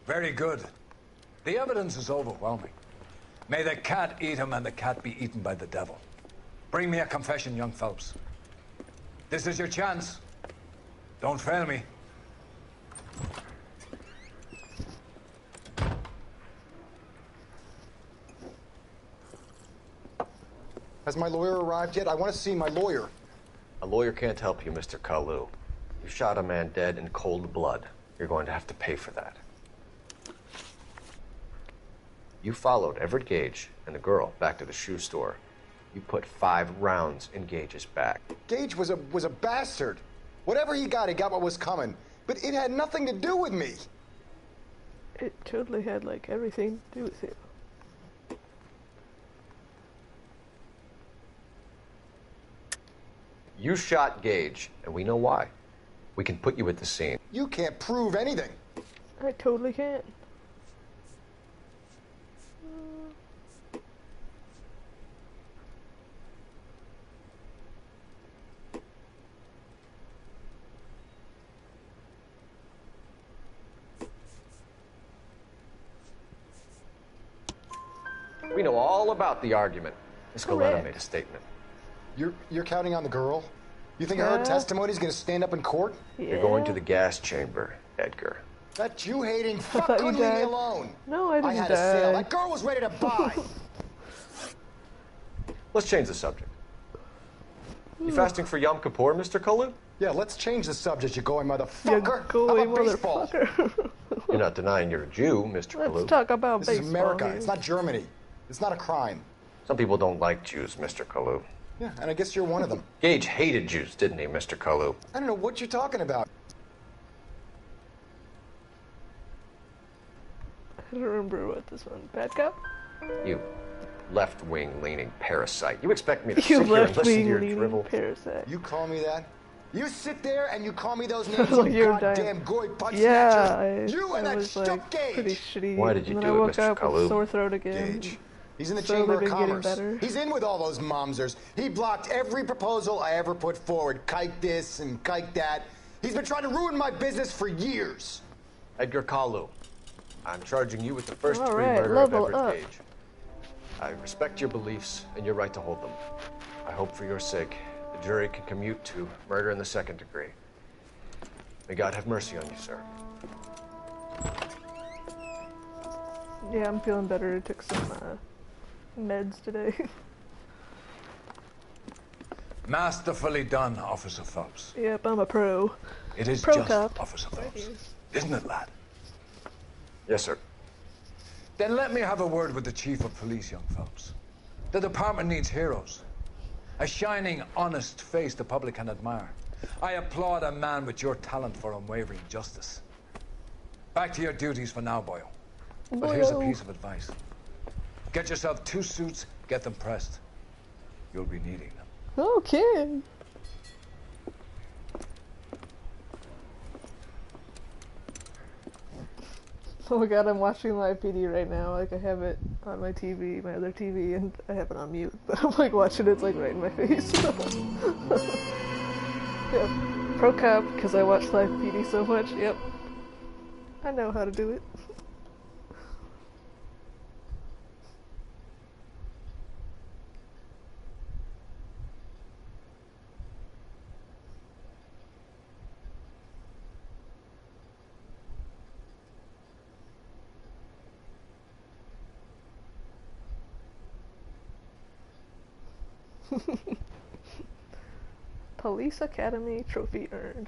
Very good. The evidence is overwhelming. May the cat eat him and the cat be eaten by the devil. Bring me a confession, young Phelps. This is your chance. Don't fail me. Has my lawyer arrived yet? I want to see my lawyer. A lawyer can't help you, Mr. Kalu. You shot a man dead in cold blood. You're going to have to pay for that. You followed Everett Gage and the girl back to the shoe store. You put 5 rounds in Gage's back. Gage was a bastard. Whatever he got what was coming. But it had nothing to do with me. It totally had, like, everything to do with it. You shot Gage, and we know why. We can put you at the scene. You can't prove anything. I totally can't. We know all about the argument. Miss Goleta made a statement. You're counting on the girl? You think her testimony is going to stand up in court? You're going to the gas chamber, Edgar. That Jew-hating fuck couldn't leave me alone. No, I didn't I had a sale. That girl was ready to buy. Let's change the subject. You fasting for Yom Kippur, Mr. Kalu? Yeah, let's change the subject, you going motherfucker. Going How about baseball? motherfucker. You're not denying you're a Jew, Mr. Kalu. Let's talk about This baseball. is America. here. It's not Germany. It's not a crime. Some people don't like Jews, Mr. Kalu. Yeah, and I guess you're one of them. Gage hated Jews, didn't he, Mr. Kalu? I don't know what you're talking about. I don't remember what this one. Bad cop? You left-wing leaning parasite. You expect me to You sit here and listen to left-wing your leaning drivel? parasite. You call me that? You sit there and you call me those names, Like you you're goddamn dying. goy punch Yeah, snatcher. You and I that was stuck like Gage. pretty shitty. Why did you and do then I it, woke Mr. up with Kalu? sore throat again. Gage. He's in the Slowly Chamber of been getting Commerce. better. He's in with all those momsers. He blocked every proposal I ever put forward. Kike this and kike that. He's been trying to ruin my business for years. Edgar Kalu, I'm charging you with the first All degree right, murder of level Everett up. Gage. I respect your beliefs and your right to hold them. I hope for your sake the jury can commute to murder in the second degree. May God have mercy on you, sir. Yeah, I'm feeling better. I took some meds today. Masterfully done, Officer Phelps. Yep, I'm a pro. It is Pro just, cop. Officer Phelps. Isn't it, lad? Yes, sir. Then let me have a word with the Chief of Police, young Phelps. The department needs heroes. A shining, honest face the public can admire. I applaud a man with your talent for unwavering justice. Back to your duties for now, boyo. But here's a piece of advice. Get yourself 2 suits, get them pressed. You'll be needing them. Okay. Oh my god, I'm watching live PD right now. Like, I have it on my TV, my other TV, and I have it on mute. But I'm like watching it, it's like right in my face. Yep. Pro cop, because I watch live PD so much. Yep. I know how to do it. Police Academy trophy earned.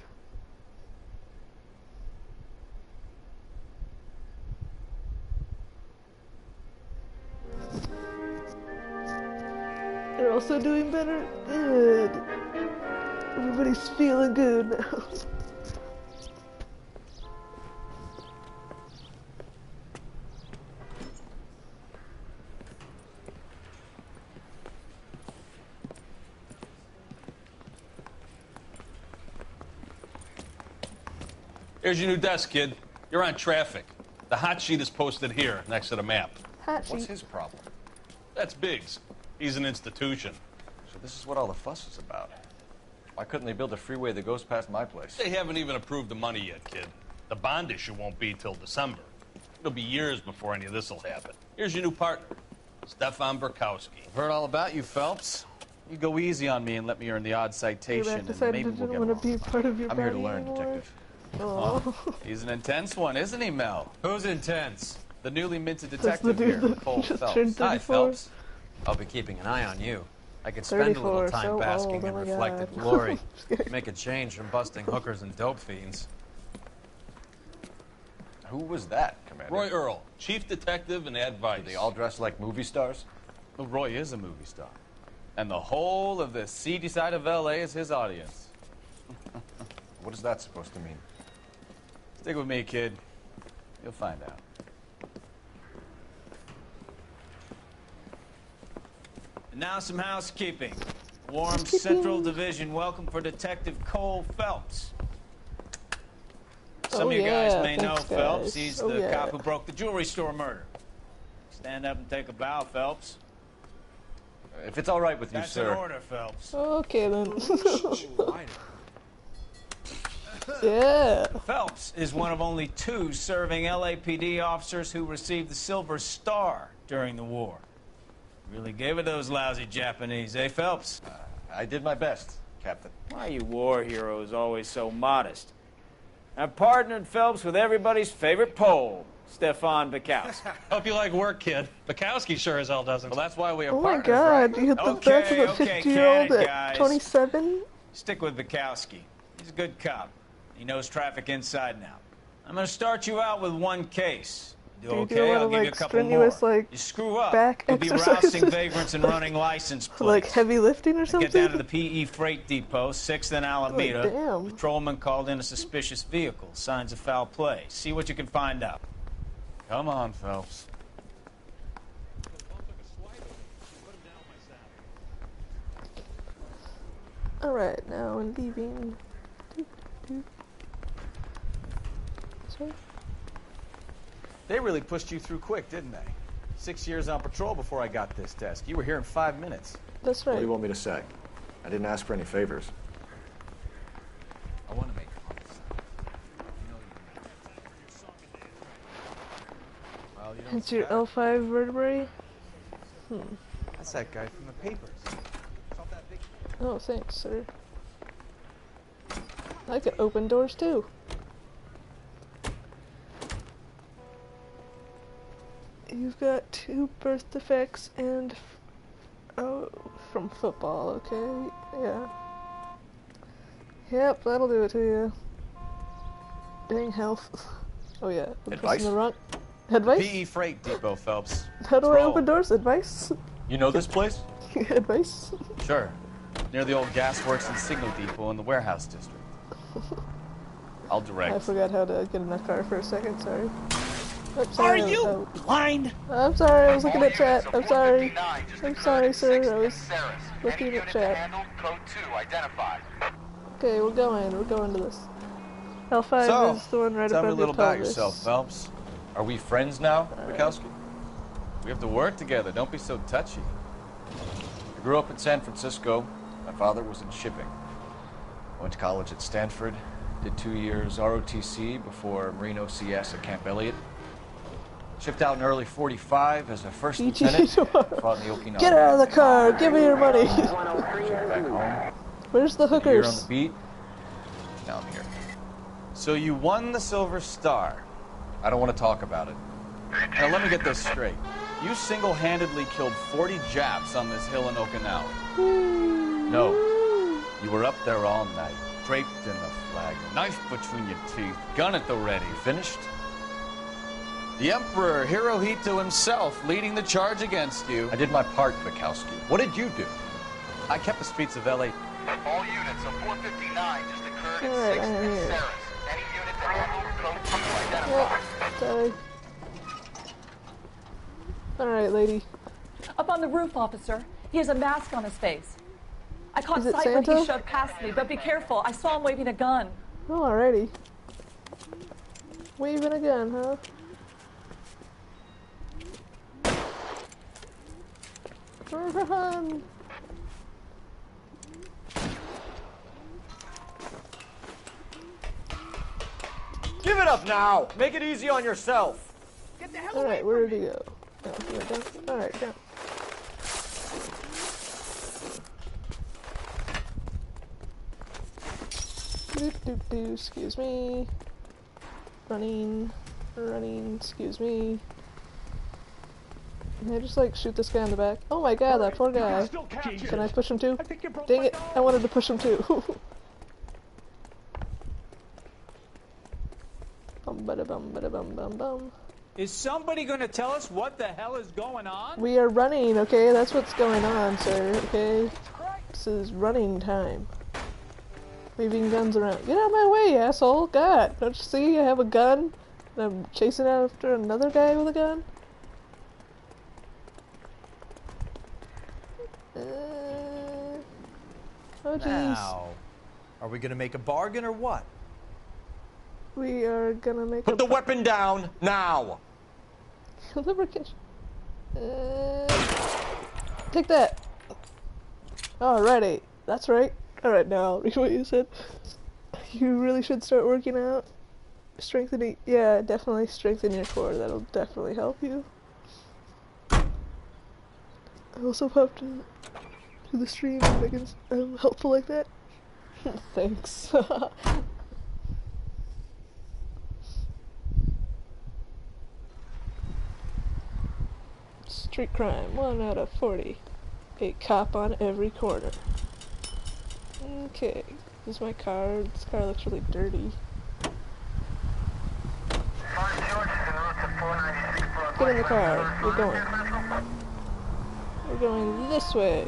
They're also doing better? Good. Everybody's feeling good now. Here's your new desk, kid. You're on traffic. The hot sheet is posted here, next to the map. Hot What's sheet. his problem? That's Biggs. He's an institution. So this is what all the fuss is about. Why couldn't they build a freeway that goes past my place? They haven't even approved the money yet, kid. The bond issue won't be till December. It'll be years before any of this will happen. Here's your new partner, Stefan Burkowski. I've heard all about you, Phelps. You go easy on me and let me earn the odd citation, You're and decided maybe to we'll get want along. to be part of your I'm here to party learn, anymore? Detective. Oh. He's an intense one, isn't he, Mel? Who's intense? The newly minted That's the detective dude here, that Cole just Phelps. turned Hi, 34. Phelps. I'll be keeping an eye on you. I could spend a 34, little time so basking old, in oh my reflected God. glory. Just kidding. Make a change from busting hookers and dope fiends. Who was that, Commander? Roy Earl, chief detective and advice. Do they all dress like movie stars? Well, Roy is a movie star. And the whole of the seedy side of L.A. is his audience. What is that supposed to mean? Stick with me, kid. You'll find out. And now some housekeeping. Warm Central Division, welcome for Detective Cole Phelps. Some of you guys may know Phelps. He's the cop who broke the jewelry store murder. Stand up and take a bow, Phelps. If it's all right with you, That's sir. That's an order, Phelps. Okay, then. Yeah. Phelps is one of only 2 serving LAPD officers who received the Silver Star during the war. Really gave it those lousy Japanese, eh, Phelps? I did my best, Captain. Why are you war heroes always so modest? I've partnered Phelps with everybody's favorite Pole, Stefan Bukowski. Hope you like work, kid. Bukowski sure as hell doesn't. Well, that's why we have Oh my partners, god, right? you hit the back of a 50-year-old at 27? Stick with Bukowski. He's a good cop. He knows traffic inside and out. I'm going to start you out with one case. You do Do you okay? do a lot I'll of, give you a like, couple more. strenuous, like, You screw up, back you'll be exercises? rousting vagrants and running license plates. Like heavy lifting or something? Get down to the PE Freight Depot, 6th and Alameda. Oh, damn. Patrolman called in a suspicious vehicle. Signs of foul play. See what you can find out. Come on, Phelps. Alright, now I'm leaving. Sorry? They really pushed you through quick, didn't they? 6 years on patrol before I got this desk. You were here in 5 minutes. That's right. What do you want me to say? I didn't ask for any favors. I want to make It's your L5 vertebrae? That's that guy from the papers. Oh, thanks, sir. I could open doors too. You've got 2 birth defects and from football, okay? Yeah. Yep, that'll do it to you. Dang health. Oh yeah. Advice? In the wrong. Advice? PE Freight Depot, Phelps. How do I open doors? Advice? You know this place? Advice? Sure. Near the old gasworks and signal depot in the warehouse district. I'll direct. I forgot how to get in that car for a second, sorry. Oops, Are you blind? I'm sorry, I was looking at chat. I'm sorry. I'm sorry, sir. I was looking at chat. Okay, we're going to this. L5 is the one right tell me a above little your about pelvis. yourself, Phelps. Are we friends now, Bukowski? We have to work together. Don't be so touchy. I grew up in San Francisco. My father was in shipping. I went to college at Stanford. Did 2 years ROTC before Marine OCS at Camp Elliott. Shipped out in early '45 as a first lieutenant. Fought in the Okinawa. Get out of the car! Give me your money! Shipped back home. Where's the Spent a year on hookers? the beat. Now I'm here. So you won the Silver Star. I don't want to talk about it. Now let me get this straight. You single-handedly killed 40 Japs on this hill in Okinawa. No. You were up there all night, draped in the flag, knife between your teeth, gun at the ready. Finished? The Emperor Hirohito himself leading the charge against you. I did my part, Bukowski. What did you do? I kept the streets of L.A. All units of 459 just occurred Alright, in 6th I'm and here. Saris. Any unit that handled code 2 identified. Sorry. Alright, lady. Up on the roof, officer. He has a mask on his face. I caught Is it sight when Santa? he shoved past me, but be careful. I saw him waving a gun. Oh, alrighty. Waving a gun, huh? Run! Give it up now! Make it easy on yourself! Alright, where did he go? No, he went down. Alright, down. Excuse me. Running, excuse me. Can I just like shoot this guy in the back? Oh my god, that poor guy. Can I push him too? Dang it, I wanted to push him too. Bum bada bum bada bum bum bum. Is somebody going to tell us what the hell is going on? We are running, okay? That's what's going on, sir, okay? This is running time. Waving guns around. Get out of my way, asshole! God, don't you see I have a gun? And I'm chasing after another guy with a gun? Oh, jeez. Now, are we gonna make a bargain or what? We are gonna make Put the weapon down now. lubricant. Take that. Alrighty. That's right. Alright, now I'll read what you said. You really should start working out. Strengthening. Yeah, definitely strengthen your core. That'll definitely help you. I also popped into the stream and making helpful like that. Thanks. Street crime, 1 out of 40. A cop on every corner. Okay, this is my car. This car looks really dirty. Get in the car. We're going. We're going this way.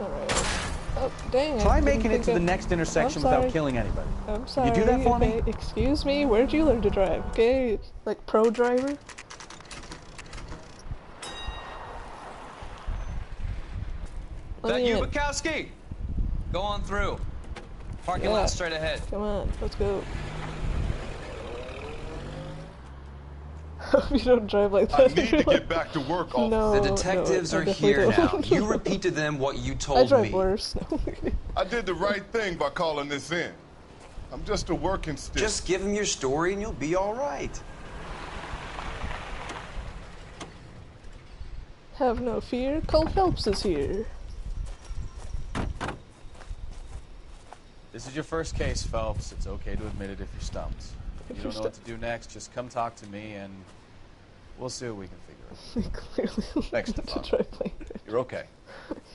Alright. Oh, dang. Try making it to the next intersection without killing anybody. I'm sorry. Can you do that for me? Excuse me, where'd you learn to drive? Okay, like pro driver? Is that you, Bukowski? Go on through. Parking lot straight ahead. Come on, let's go. Hope you don't drive like that. I need to get back to work, officer. No, The detectives are here now. You repeat to them what you told I drive me. worse. I did the right thing by calling this in. I'm just a working stick. Just give them your story and you'll be all right. Have no fear, Cole Phelps is here. This is your first case, Phelps. It's okay to admit it if you're stumped. If you don't know what to do next, just come talk to me and we'll see what we can figure out. Clearly. Thanks, Stefan. You're okay.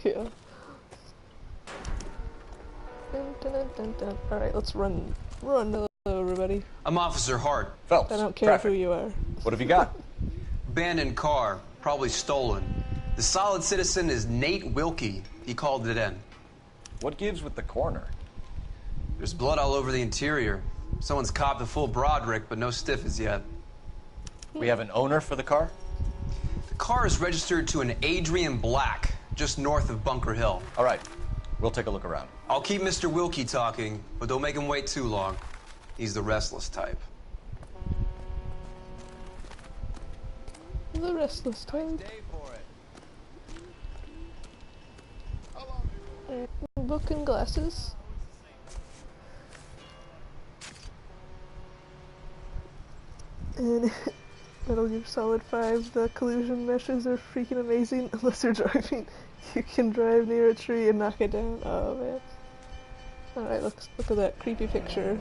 Yeah. Dun, dun, dun, dun, dun. Alright, let's run. Hello, everybody. I'm Officer Hart. Phelps. I don't care who you are. What have you got? Abandoned car, probably stolen. The solid citizen is Nate Wilkie. He called it in. What gives with the coroner? There's blood all over the interior. Someone's copped a full Broderick, but no stiff as yet. We have an owner for the car? The car is registered to an Adrian Black, just north of Bunker Hill. All right, we'll take a look around. I'll keep Mr. Wilkie talking, but don't make him wait too long. He's the restless type. The restless type. Book and glasses. And Metal Gear Solid 5, the collision meshes are freaking amazing. Unless you're driving, you can drive near a tree and knock it down. Oh man. Alright, look at that creepy picture.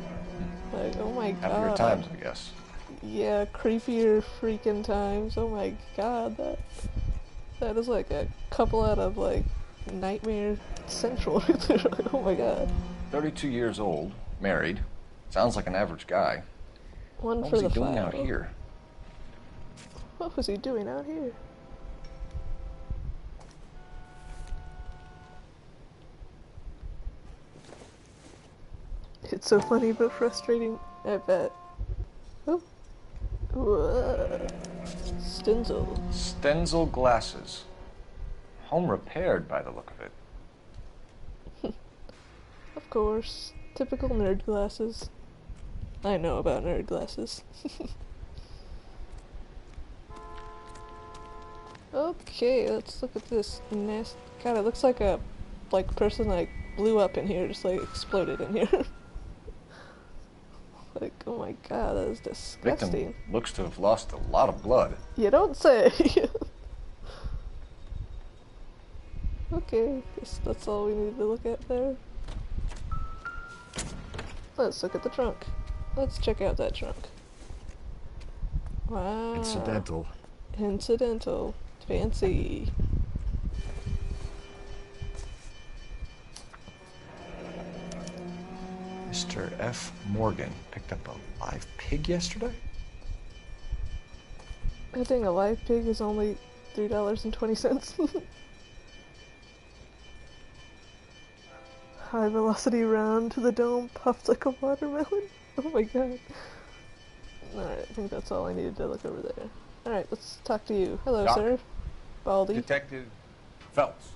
Like, oh my god. Happier times, I guess. Yeah, creepier freaking times. Oh my god, that is like a couple out of like Nightmare Central right there. Like, oh my god. 32 years old, married. Sounds like an average guy. One What for was he the doing file. out here? What was he doing out here? It's so funny but frustrating, I bet. Oh. Whoa. Stenzel. Stenzel glasses. Home repaired by the look of it. Of course. Typical nerd glasses. I know about nerd glasses. Okay, let's look at this nest. God, it looks like a person like blew up in here, just like exploded in here. Like, oh my god, that is disgusting. Victim looks to have lost a lot of blood. You don't say. Okay, guess that's all we needed to look at there. Let's look at the trunk. Let's check out that trunk. Wow. Incidental. Incidental. Fancy. Mr. F. Morgan picked up a live pig yesterday? I think a live pig is only $3.20. High velocity round to the dome puffed like a watermelon. Oh my god. Alright, I think that's all I needed to look over there. Alright, let's talk to you. Hello, Doc. sir. Baldy. Detective Phelps.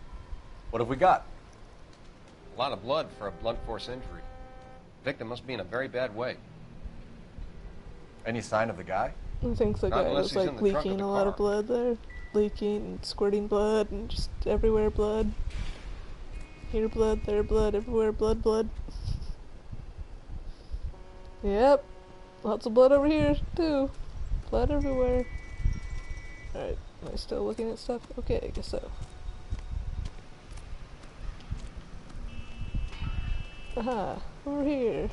What have we got? A lot of blood for a blunt force injury. Victim must be in a very bad way. Any sign of the guy? I think the Not guy unless was he's in like the trunk of leaking the a lot car. of blood there. Leaking and squirting blood and just everywhere blood. Here blood, there blood, everywhere blood, blood. Yep. Lots of blood over here too. Blood everywhere. Alright, am I still looking at stuff? Okay, I guess so. Aha, over here.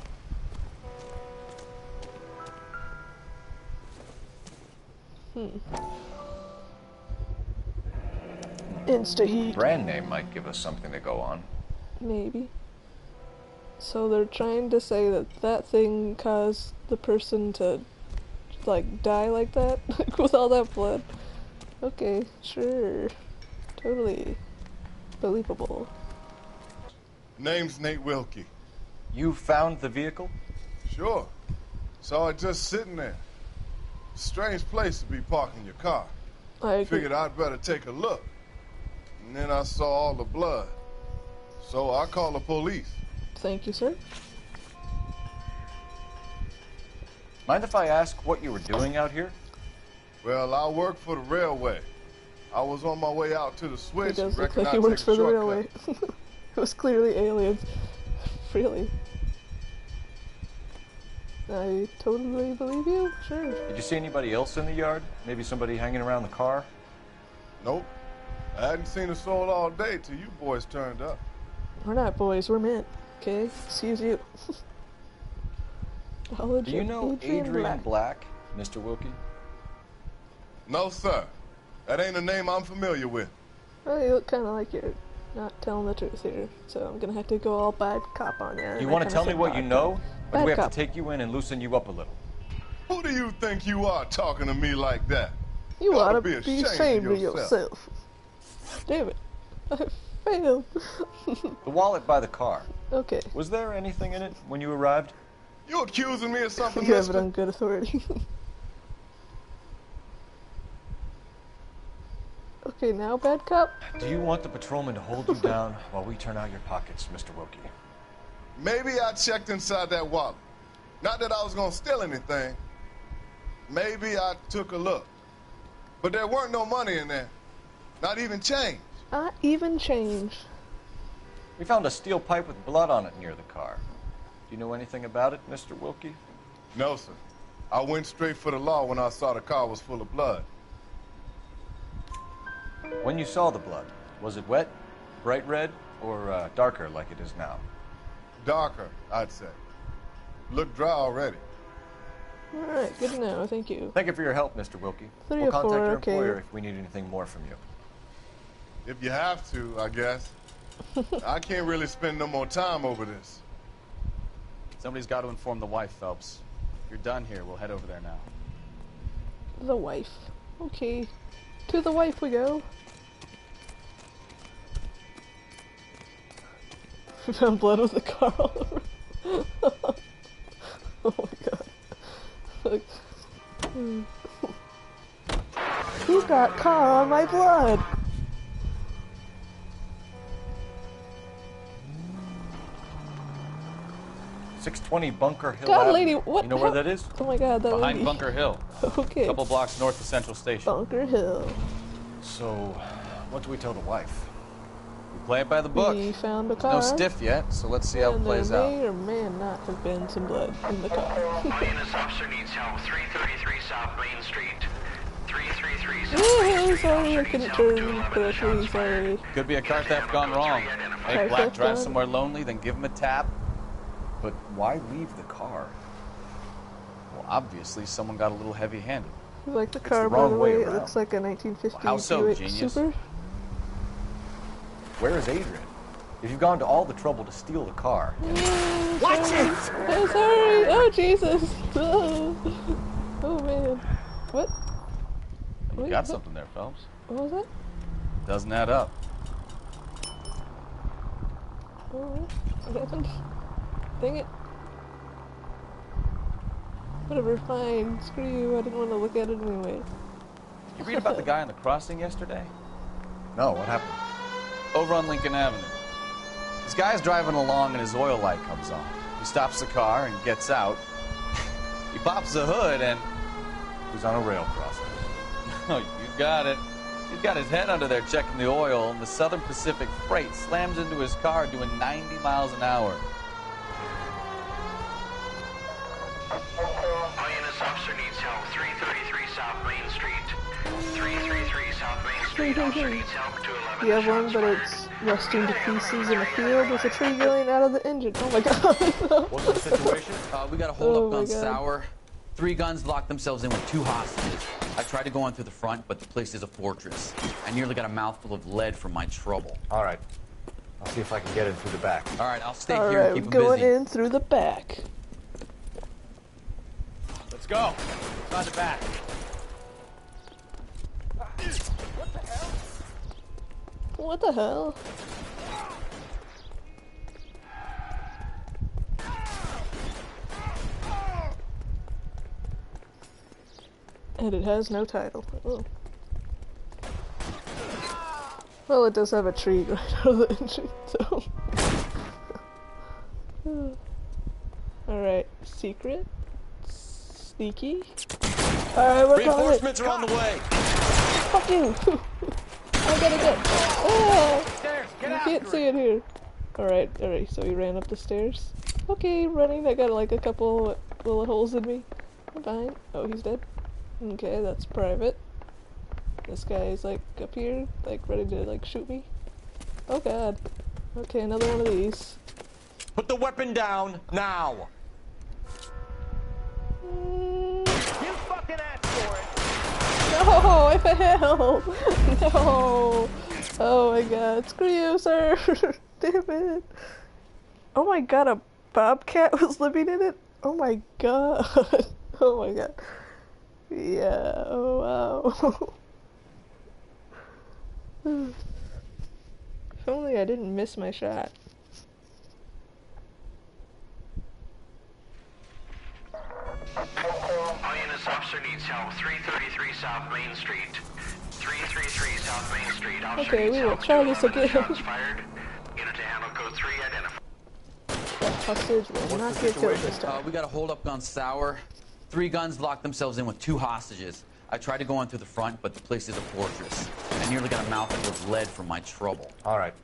Insta heat. Brand name might give us something to go on. Maybe. So they're trying to say that that thing caused the person to, like, die like that? Like, with all that blood? Okay, sure. Totally believable. Name's Nate Wilkie. You found the vehicle? Sure. Saw it just sitting there. Strange place to be parking your car. I agree. Figured I'd better take a look. And then I saw all the blood. So I called the police. Thank you, sir. Mind if I ask what you were doing out here? Well, I work for the railway. I was on my way out to the He switch. does look Reckon like he I'd works take a for the shortcut. railway. It was clearly aliens. Really. I totally believe you. Sure. Did you see anybody else in the yard? Maybe somebody hanging around the car? Nope. I hadn't seen a soul all day till you boys turned up. We're not boys, we're men. Okay? Excuse you. Do you know Adrian Black, Mr. Wilkie? No, sir. That ain't a name I'm familiar with. Well, you look kind of like you're not telling the truth here, so I'm gonna have to go all bad cop on you. You want to tell me what you know? Or do we have Bad to take you in and loosen you up a little? Who do you think you are talking to me like that? You ought to be be ashamed of yourself. Damn it. I failed. The wallet by the car. Okay. Was there anything in it when you arrived? You accusing me of something, You have it mister? on good authority. Okay, now bad cop? Do you want the patrolman to hold you down while we turn out your pockets, Mr. Wilkie? Maybe I checked inside that wallet. Not that I was gonna steal anything. Maybe I took a look. But there weren't no money in there. Not even change. Not even change. We found a steel pipe with blood on it near the car. Do you know anything about it, Mr. Wilkie? No, sir. I went straight for the law when I saw the car was full of blood. When you saw the blood, was it wet, bright red, or darker like it is now? Darker, I'd say. Looked dry already. Alright, good to know, thank you. Thank you for your help, Mr. Wilkie. 3 We'll or 4, contact your okay. employer if we need anything more from you. If you have to, I guess. I can't really spend no more time over this. Somebody's got to inform the wife, Phelps. If you're done here, we'll head over there now. The wife. Okay. To the wife we go. We found blood with the car all over. Oh my god. Like, Who got car on my blood? .620 Bunker Hill God, Avenue. lady, what? You know where that is? Oh my god, that Behind lady. Bunker Hill. Okay. A couple blocks north of Central Station. Bunker Hill. So, what do we tell the wife? We play it by the book. We found a There's car. no stiff yet, so let's see how it and plays there out. may or may not have been some blood in the car. This officer needs help. 333 South Main Street. 333 South Oh, sorry, I couldn't turn correctly, sorry. Could be a car theft gone wrong. Car Make Black theft drive gone- somewhere lonely, then give him a tap. But why leave the car? Well, obviously, someone got a little heavy-handed. You like the It's car, the by wrong the way way? It around. looks like a 1950s How so, Buick genius? Super. Where is Adrian? If you've gone to all the trouble to steal the car. Watch it! Oh, sorry! Oh, Jesus! Oh, oh man. What? You Wait, got what? something there, Phelps. What was that? Doesn't add up. Oh, what happened? Dang it. Whatever, fine. Screw you. I didn't want to look at it anyway. You read about the guy on the crossing yesterday? No, what happened? Over on Lincoln Avenue. This guy's driving along and his oil light comes on. He stops the car and gets out. He pops the hood and he's on a rail crossing. Oh, you got it. He's got his head under there checking the oil, and the Southern Pacific Freight slams into his car doing 90 miles an hour. Lioness officer needs help. 333 South Main Street. 333 South Main Street. Officer needs help to 11. You have one, but it's rusting to pieces in a field with a tree going out of the engine. Oh my god. What's the situation? We got a hold up on God. Sour. 3 guns locked themselves in with 2 hostages. I tried to go in through the front, but the place is a fortress. I nearly got a mouthful of lead from my trouble. All right. I'll see if I can get in through the back. All right, I'll stay All here right, and keep them going busy. in through the back. Let's go. Try the back. What the hell? And it has no title. Oh. Well, it does have a tree right out of the engine, so... Alright, secret? Sneaky? Alright, we're calling it! Reinforcements are on the way! Fuck you! I gotta get... Ah! You can't see it here. Alright, so he ran up the stairs. Okay, running, I got like a couple little holes in me. I'm fine. Oh, he's dead. Okay, that's private. This guy is like up here, like ready to like shoot me. Oh god. Okay, another one of these. Put the weapon down, now! You fucking asked for it! No, I failed! No! Oh my god, screw you, sir! Damn it! Oh my god, a bobcat was living in it? Oh my god! Oh my god. Yeah, oh wow. If only I didn't miss my shot. Lioness officer needs help. 333 South Main Street. 333 South Main Street. Officer Okay, needs we will help. try this again. Shots fired. Unit to handle code 3 identified. That hostage will not get killed this time. We got a hold up on Sour. 3 guns locked themselves in with 2 hostages. I tried to go in through the front, but the place is a fortress. I nearly got a mouthful of lead from my trouble. All right.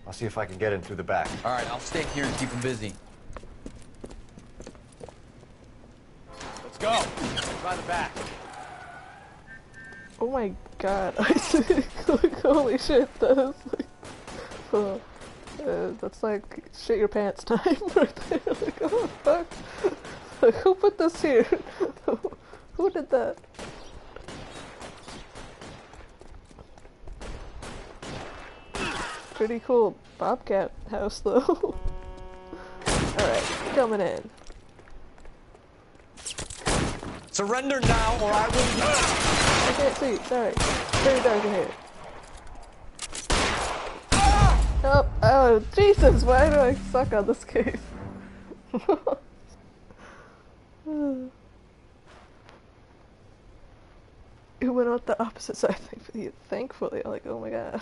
I'll see if I can get in through the back. All right, I'll stay here and keep them busy. Let's go. Try the back. Oh my god, Isaac, like, holy shit, that is like, that's like shit your pants time right there, like, oh fuck, like, who put this here? Who did that? Pretty cool bobcat house though. Alright, coming in. Surrender now or I will... I can't see, sorry. Very dark in here. Oh, Jesus, why do I suck on this game? It went out the opposite side, thankfully. I'm like, oh my god.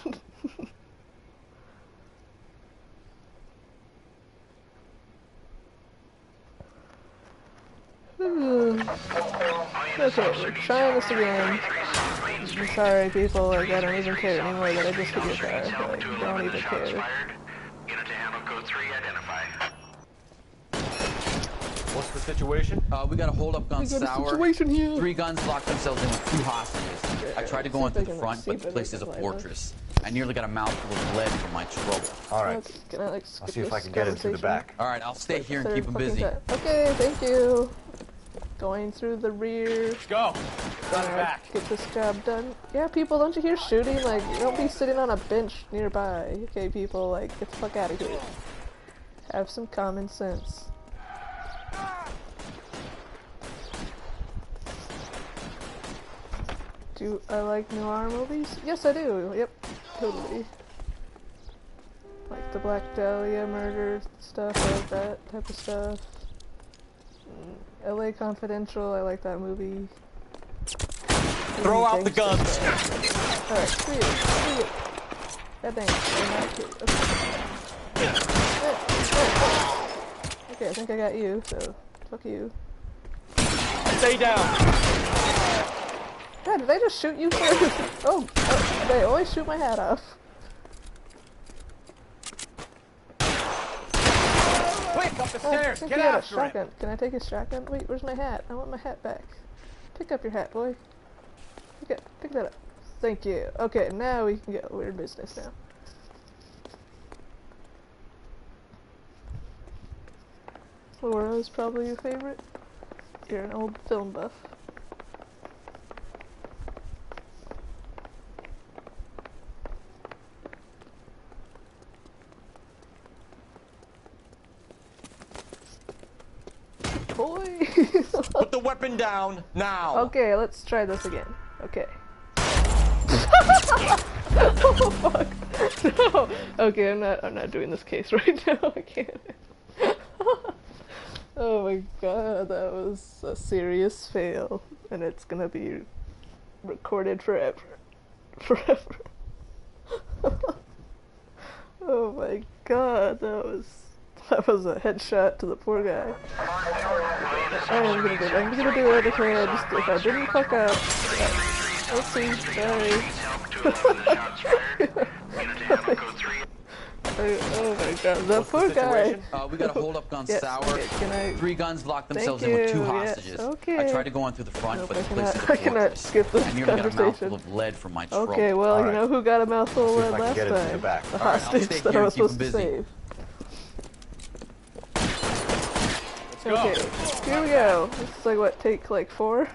Okay, we're trying this again. I'm sorry, people, like, I don't even care anymore that I just hit your car. Like, don't even care. Unit to handle code 3 identified. What's the situation? We got a hold up on We got a Sour. situation here. 3 guns locked themselves in with 2 hostages. I tried to go in through the front, but the place is a fortress. I nearly got a mouthful of lead from my trouble. All right. Can I, like, I'll see if I can get in through the back. All right, I'll stay here and keep them busy. Okay, thank you. Going through the rear. Let's go. Back. Get this job done. Yeah, people, don't you hear shooting? Like, don't be sitting on a bench nearby. Okay, people, like, get the fuck out of here. Have some common sense. Do I like noir movies? Yes, I do. Yep, totally. Like the Black Dahlia murder stuff, I like that type of stuff. LA Confidential, I like that movie. Throw out the guns! Alright, screw you. Screw you. God dang it. I'm not kidding. Okay, I think I got you, so fuck you. Stay down! God, did I just shoot you first? Oh, they always shoot my hat off. Quick, up the stairs! I think Get he had a after him! shotgun. Can I take his shotgun? Wait, where's my hat? I want my hat back. Pick up your hat, boy. Pick that up. Thank you. Okay, now we can get weird business now. Laura's probably your favorite. You're an old film buff. Boy! Put the weapon down, now! Okay, let's try this again. Okay. Oh fuck! No! Okay, I'm not doing this case right now. I can't. Oh my god, that was a serious fail. And it's gonna be recorded forever. Forever. Oh my god, that was a headshot to the poor guy. I'm gonna do it, okay, if I didn't fuck up. Let's see, sorry. Oh my god, that poor guy. We got a hold-up gun sour. Okay, 3 guns locked themselves in with 2 hostages. Yes, okay. I tried to go on through the front, but the place is a I cannot fortress. skip this I nearly got a conversation. mouthful of lead from my throat. Okay, well, you know who got a mouthful of lead last time? The hostage that I was supposed to save. Okay, here we go. This is like what, take like 4?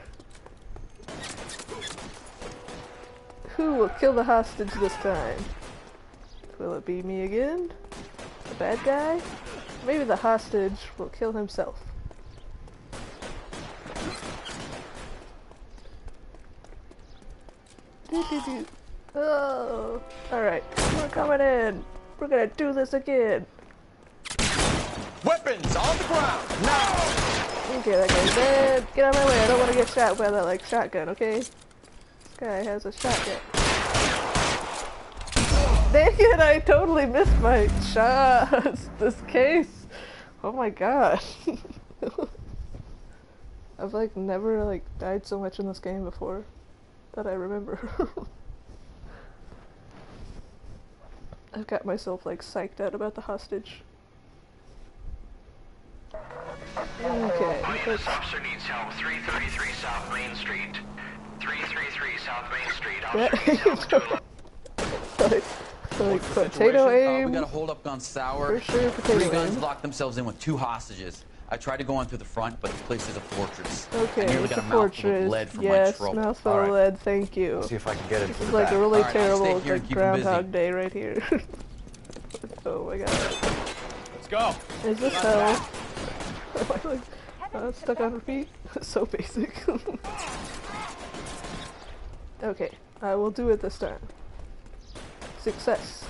Who will kill the hostage this time? Will it be me again? The bad guy? Maybe the hostage will kill himself. Oh, alright, we're coming in. We're gonna do this again. Weapons on the ground, now! Okay, that guy's dead. Get out of my way, I don't want to get shot by that, like, shotgun, okay? This guy has a shotgun. Dang it, I totally missed my shots this case. Oh my god. I've, like, never, like, died so much in this game before that I remember. I've got myself, like, psyched out about the hostage. Okay. This officer needs help. 333 South Main Street. 333 South Main Street. Officer needs help. Like potato aim. We got a hold-up gun sour. For sure, potato 3 guns aim. locked themselves in with 2 hostages. I tried to go on through the front, but the place is a fortress. Okay, I nearly it's got a a mouthful fortress. of lead from Yes, my throat. mouthful of lead, thank you. Let's see if I can get it This through is the like back. a really All right, I'll terrible stay here and like keep 'em busy. Groundhog Day right here. Oh my god. Let's go! Is this hell? Am I like stuck on repeat? So basic. Okay, I will do it this time. Success.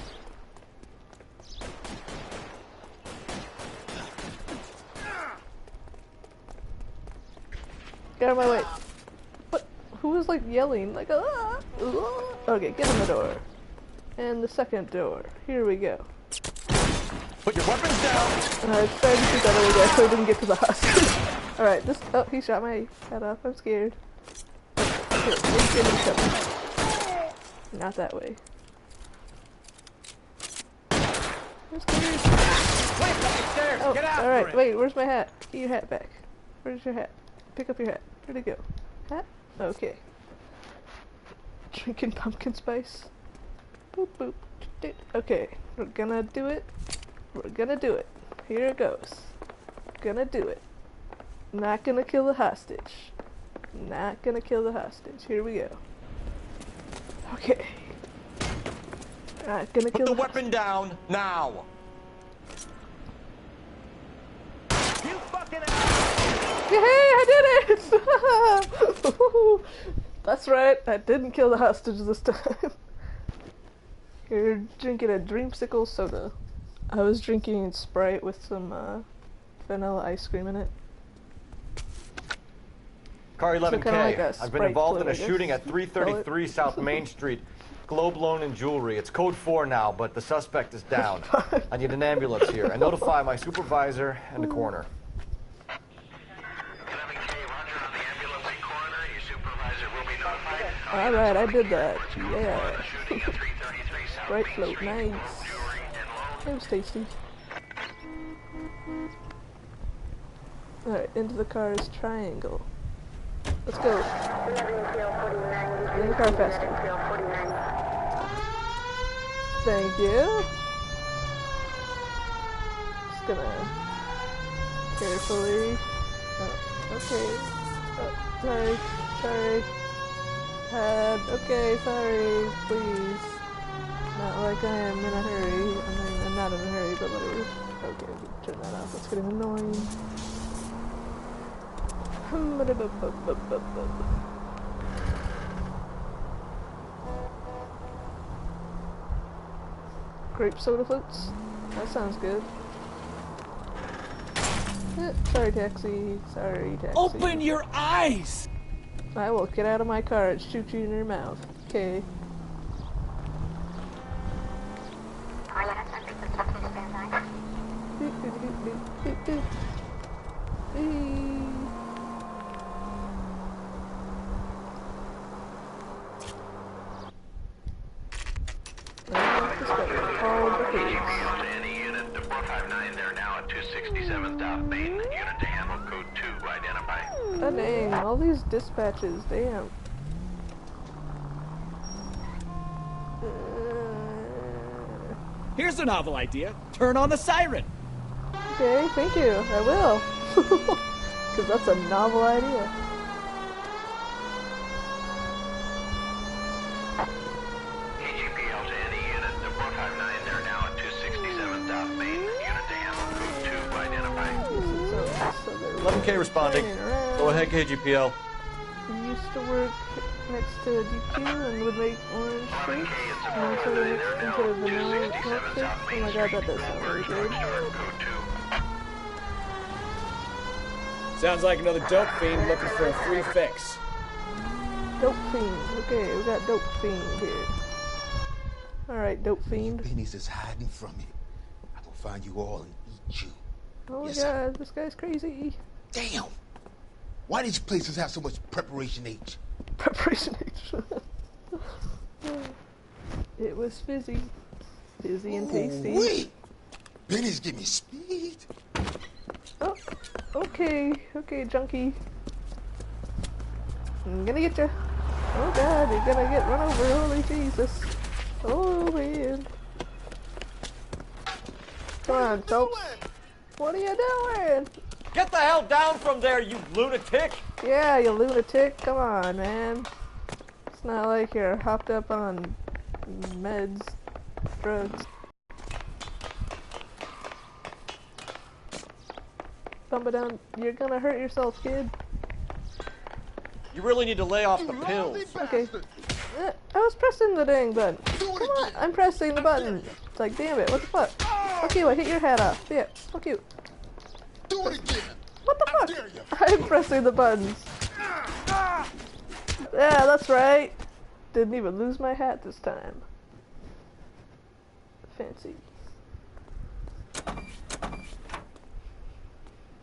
Get out of my way. What? Who was like yelling? Like, ah, ah. Okay, get in the door. And the second door. Here we go. Put your weapons down! I tried to shoot that other guy so I didn't get to the hostage. Alright, this. Oh, he shot my head off. I'm scared. Here, let's get him covered. Not that way. I'm scared. Wait, upstairs! Oh, Get after alright, it! wait, where's my hat? Get your hat back. Where's your hat? Pick up your hat. Where'd it go? Hat? Okay. Drinking pumpkin spice. Boop boop. Okay, we're gonna do it. We're gonna do it. Here it goes. Gonna do it. Not gonna kill the hostage. Not gonna kill the hostage. Here we go. Okay. Not gonna kill the weapon down, now! You fucking Hey, I did it! That's right, I didn't kill the hostage this time. You're drinking a dreamsicle soda. I was drinking Sprite with some vanilla ice cream in it. Car 11K. like a I've been Sprite involved in a fluid, I shooting guess. at 333 South Main Street. Globe Loan and Jewelry. It's code 4 now, but the suspect is down. I need an ambulance here. And notify my supervisor and the coroner. Alright, I did that. Yeah. Sprite float, nice. It was tasty. Alright, into the car's triangle. Let's go. In the car faster. Thank you. Just gonna carefully. Oh, okay. Oh, sorry. Okay, sorry. Please. Not like I am in a hurry. I mean, I'm not in a hurry, but whatever. Okay, turn that off. That's getting annoying. Grape soda floats? That sounds good. Sorry, taxi. Sorry, taxi. Open your eyes! I will get out of my car and shoot you in your mouth. Okay. Oh dang, all these dispatches, damn. Here's a novel idea. Turn on the siren. Okay, thank you. I will. Because that's a novel idea. KGPL to any unit. The 459, they're now at 267 South Main. Unit to handle code 2 identified. 11K responding. Go ahead, KGPL. He used to work next to DQ and would make orange shakes and sort of mixed into vanilla milkshakes. Oh my god, that does sound really good. Sounds like another dope fiend looking for a free fix. Dope fiend. Okay, we got dope fiend here. Alright, dope fiend. Benny's is hiding from me. I will find you all and eat you. Oh my Yes, god, this guy's crazy. Damn! Why these places have so much Preparation H? Preparation H. It was fizzy. Fizzy and tasty. Wait! Benny's give me speed. Oh, okay, junkie. I'm gonna get you. Oh god, you're gonna get run over. Holy Jesus. Oh man. Come on, Phelps. What are you doing? Get the hell down from there, you lunatic! Yeah, you lunatic. Come on, man. It's not like you're hopped up on meds, drugs. Bump it down. You're gonna hurt yourself, kid. You really need to lay off the pills. Okay. I was pressing the dang button. Come on, I'm pressing the button. It's like, damn it, what the fuck? Fuck you, I hit your hat off. Yeah, fuck you. Do it again. What the fuck? I'm pressing the buttons. Yeah, that's right. Didn't even lose my hat this time. Fancy.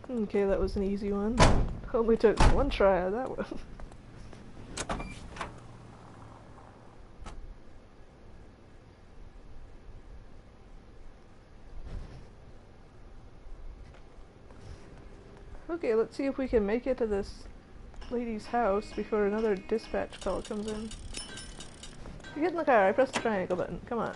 Okay, that was an easy one. Only took one try of that one. Okay, let's see if we can make it to this lady's house before another dispatch call comes in. You get in the car, I pressed the triangle button. Come on.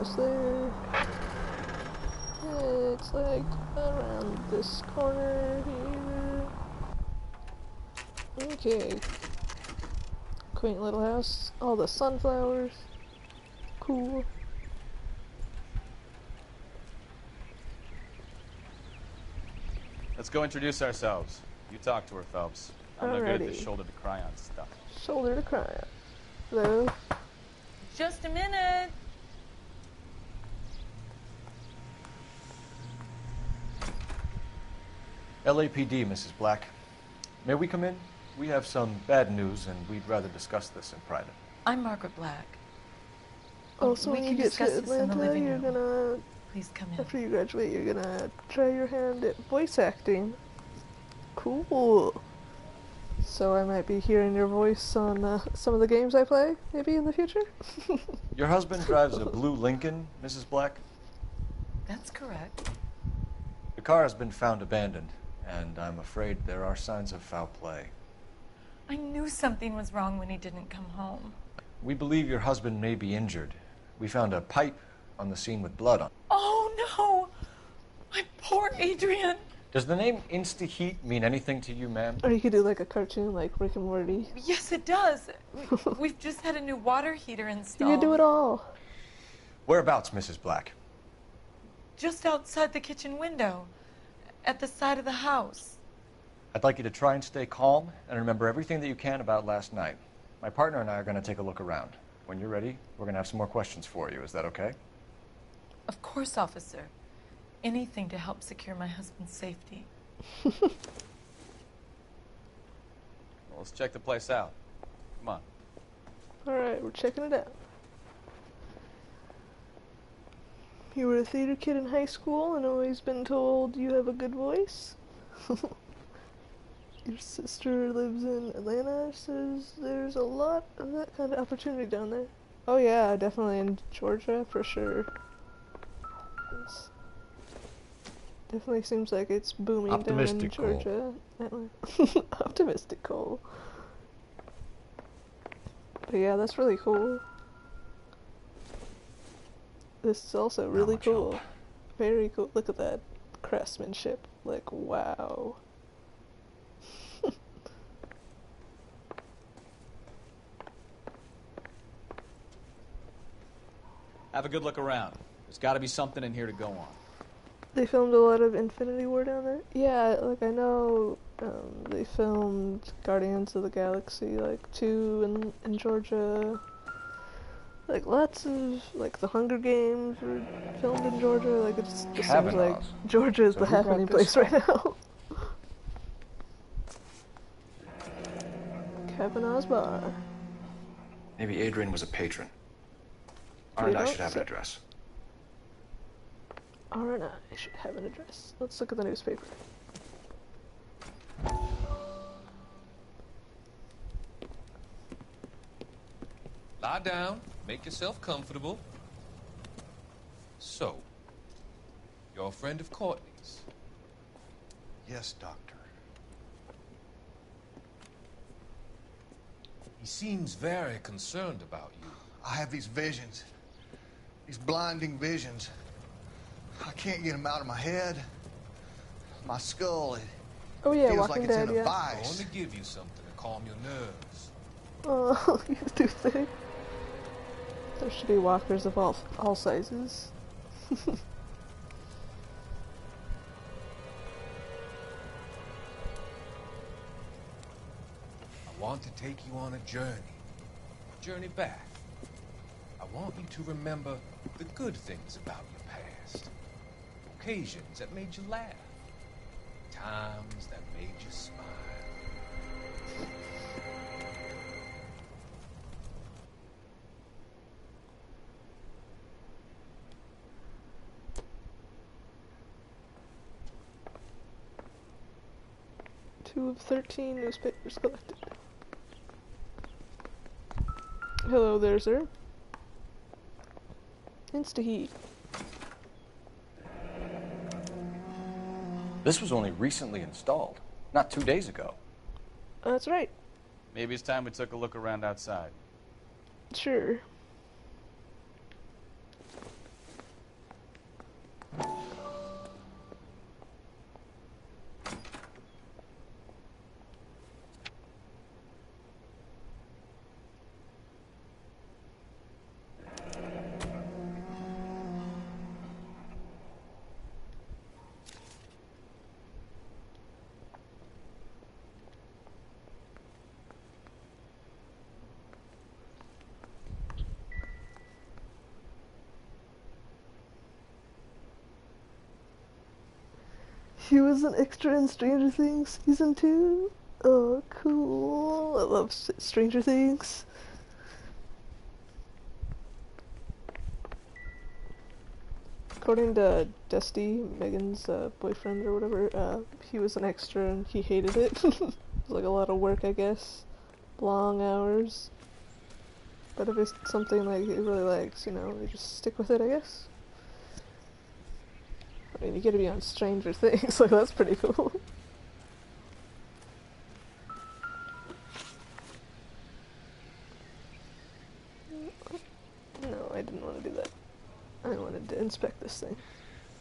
almost there. It's like around this corner here. Okay. Quaint little house. All the sunflowers. Cool. Let's go introduce ourselves. You talk to her, Phelps. I'm no good at this shoulder to cry on stuff. Shoulder to cry on. Hello. Just a minute. LAPD, Mrs. Black. May we come in? We have some bad news, and we'd rather discuss this in private. I'm Margaret Black. Also, we when can you get discuss to this in the Atlanta, living you're room. gonna... Please come in. After you graduate, you're gonna try your hand at voice acting. Cool. So I might be hearing your voice on some of the games I play, maybe in the future? Your husband drives a blue Lincoln, Mrs. Black? That's correct. The car has been found abandoned, and I'm afraid there are signs of foul play. I knew something was wrong when he didn't come home. We believe your husband may be injured. We found a pipe on the scene with blood on it. Oh no! My poor Adrian! Does the name Insta-Heat mean anything to you, ma'am? Or you could do like a cartoon like Rick and Morty. Yes, it does. We've just had a new water heater installed. You can do it all. Whereabouts, Mrs. Black? Just outside the kitchen window, at the side of the house. I'd like you to try and stay calm and remember everything that you can about last night. My partner and I are going to take a look around. When you're ready, we're going to have some more questions for you. Is that okay? Of course, officer. Anything to help secure my husband's safety. Well, let's check the place out. Come on. Alright, we're checking it out. You were a theater kid in high school and always been told you have a good voice? Your sister lives in Atlanta, says there's a lot of that kind of opportunity down there. Oh yeah, definitely in Georgia, for sure. It's definitely seems like it's booming down in Georgia. Optimistic Cole. But yeah, that's really cool. This is also really cool. Very cool. Look at that craftsmanship. Like, wow. Have a good look around. There's got to be something in here to go on. They filmed a lot of Infinity War down there? Yeah, like I know they filmed Guardians of the Galaxy, like 2 in Georgia. Like lots of, like the Hunger Games were filmed in Georgia. Like it just seems like Georgia is the happening place right now. Kavanaugh's Bar. Maybe Adrian was a patron. R&I should have an address. R&I should have an address. Let's look at the newspaper. Lie down. Make yourself comfortable. So, you're a friend of Courtney's? Yes, Doctor. He seems very concerned about you. I have these visions. These blinding visions. I can't get them out of my head. My skull, it feels like it's in a vice. I want to give you something to calm your nerves. Oh, you do think? There should be walkers of all sizes. I want to take you on a journey back. I want you to remember the good things about your past. Occasions that made you laugh. Times that made you smile. Two of 13 newspapers collected. Hello there, sir. Insta-heat. This was only recently installed, not 2 days ago. That's right. Maybe it's time we took a look around outside. Sure. He was an extra in Stranger Things season 2. Oh, cool. I love Stranger Things. According to Dusty, Megan's boyfriend or whatever, he was an extra and he hated it. It was like a lot of work, I guess. Long hours. But if it's something like he really likes, you know, you just stick with it, I guess. I mean, you get to be on Stranger Things, like that's pretty cool. No, I didn't want to do that. I wanted to inspect this thing.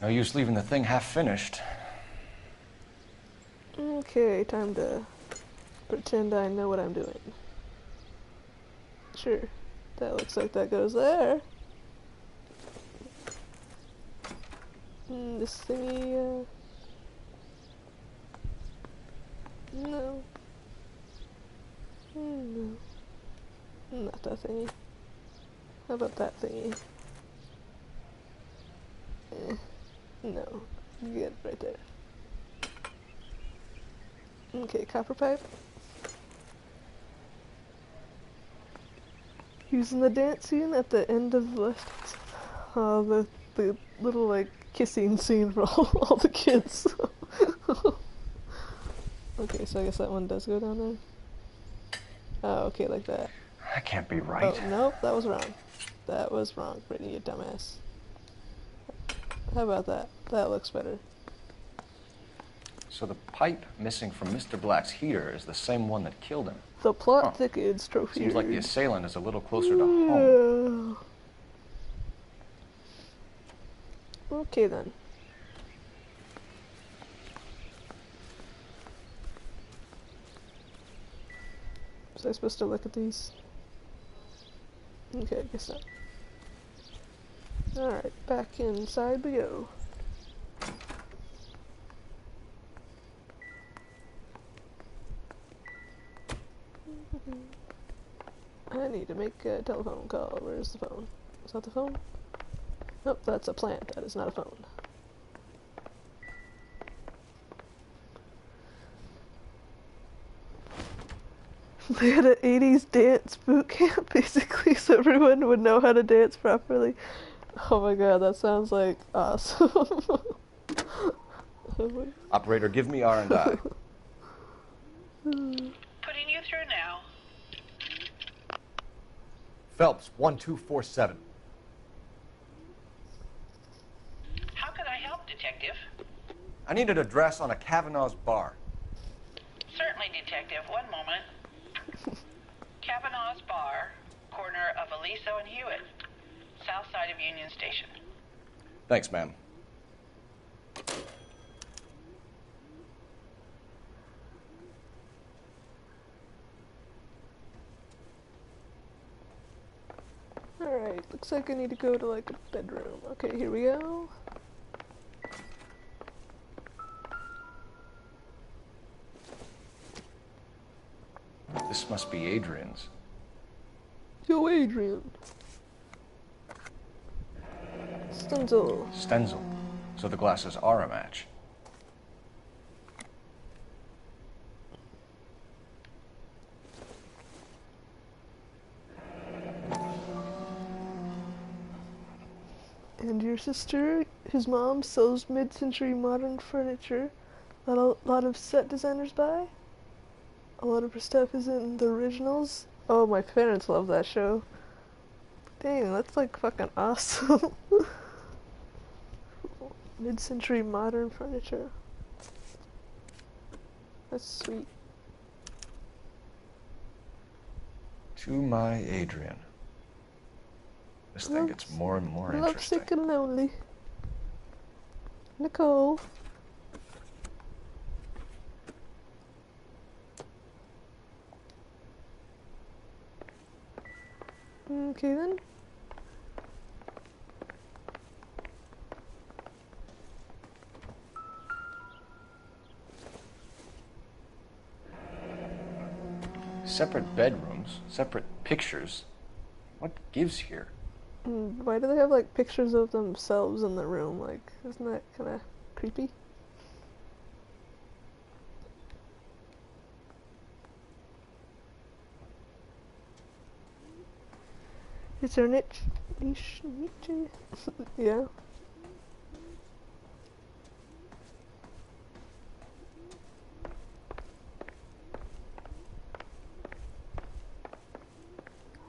No use leaving the thing half finished. Okay, time to pretend I know what I'm doing. Sure, that looks like that goes there. This thingy, no. No. Not that thingy. How about that thingy? No. Good, right there. Okay, copper pipe. Using the dance scene at the end of left. The little, like, kissing scene for all the kids. Okay, so I guess that one does go down there. Oh, okay, like that. That can't be right. Oh, nope, that was wrong. That was wrong, Brittany, you dumbass. How about that? That looks better. So the pipe missing from Mr. Black's heater is the same one that killed him. The plot thickens, trophy. Seems like the assailant is a little closer to home. Okay then. Was I supposed to look at these? Okay, I guess not. Alright, back inside we go. I need to make a telephone call. Where's the phone? Is that the phone? Nope, that's a plant. That is not a phone. They had an 80s dance boot camp, basically, so everyone would know how to dance properly. Oh my god, that sounds like awesome. Operator, give me R&I. Putting you through now. Phelps, 1247. How can I help, Detective? I need an address on a Kavanaugh's bar. Certainly, Detective. One moment. Kavanaugh's Bar, corner of Aliso and Hewitt, south side of Union Station. Thanks, ma'am. Alright, looks like I need to go to like a bedroom. Okay, here we go. This must be Adrian's. Yo, Adrian. Stenzel. Stenzel. So the glasses are a match. And your sister, his mom, sells mid-century modern furniture that a lot of set designers buy. A lot of her stuff isn't the originals. Oh, my parents love that show. Dang, that's like fucking awesome. Mid-century modern furniture. That's sweet. To my Adrian. This thing gets more and more interesting. Lovesick and lonely. Nicole. Okay then. Separate bedrooms, separate pictures. What gives here? Why do they have like pictures of themselves in the room? Like, isn't that kind of creepy? Is there niche? Yeah.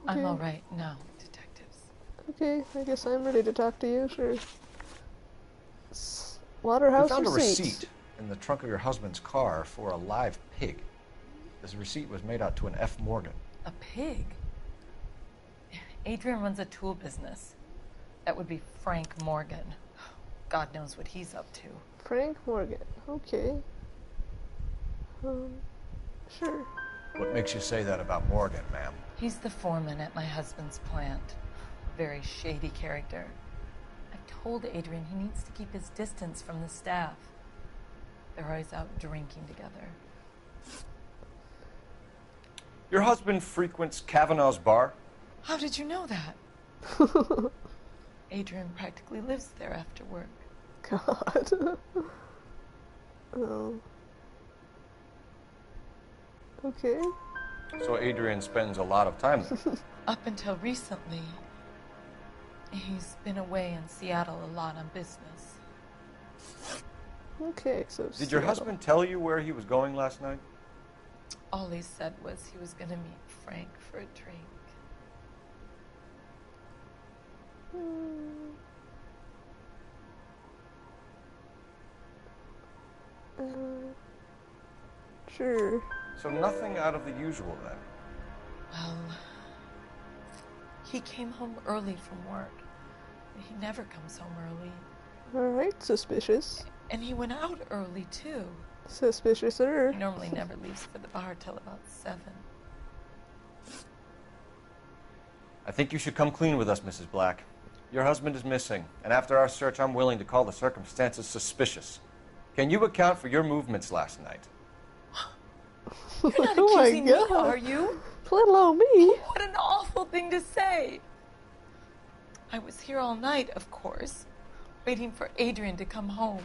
I'm all right now, detectives. Okay, I guess I'm ready to talk to you, sure. Slaughterhouse We found a receipts. receipt in the trunk of your husband's car for a live pig. This receipt was made out to an F. Morgan. A pig? Adrian runs a tool business. That would be Frank Morgan. God knows what he's up to. Frank Morgan, okay. Sure. What makes you say that about Morgan, ma'am? He's the foreman at my husband's plant. Very shady character. I've told Adrian he needs to keep his distance from the staff. They're always out drinking together. Your husband frequents Kavanaugh's bar? How did you know that? Adrian practically lives there after work. God. Oh. Okay. So Adrian spends a lot of time there. Up until recently, he's been away in Seattle a lot on business. Okay, so Did your husband tell you where he was going last night? All he said was he was going to meet Frank for a drink. Sure. So nothing out of the usual then? Well, he came home early from work. He never comes home early. Alright, suspicious. And he went out early, too. Suspicious, sir. He normally never leaves for the bar till about 7. I think you should come clean with us, Mrs. Black. Your husband is missing, and after our search, I'm willing to call the circumstances suspicious. Can you account for your movements last night? You're not accusing me, are you? Let alone me. What an awful thing to say. I was here all night, of course, waiting for Adrian to come home.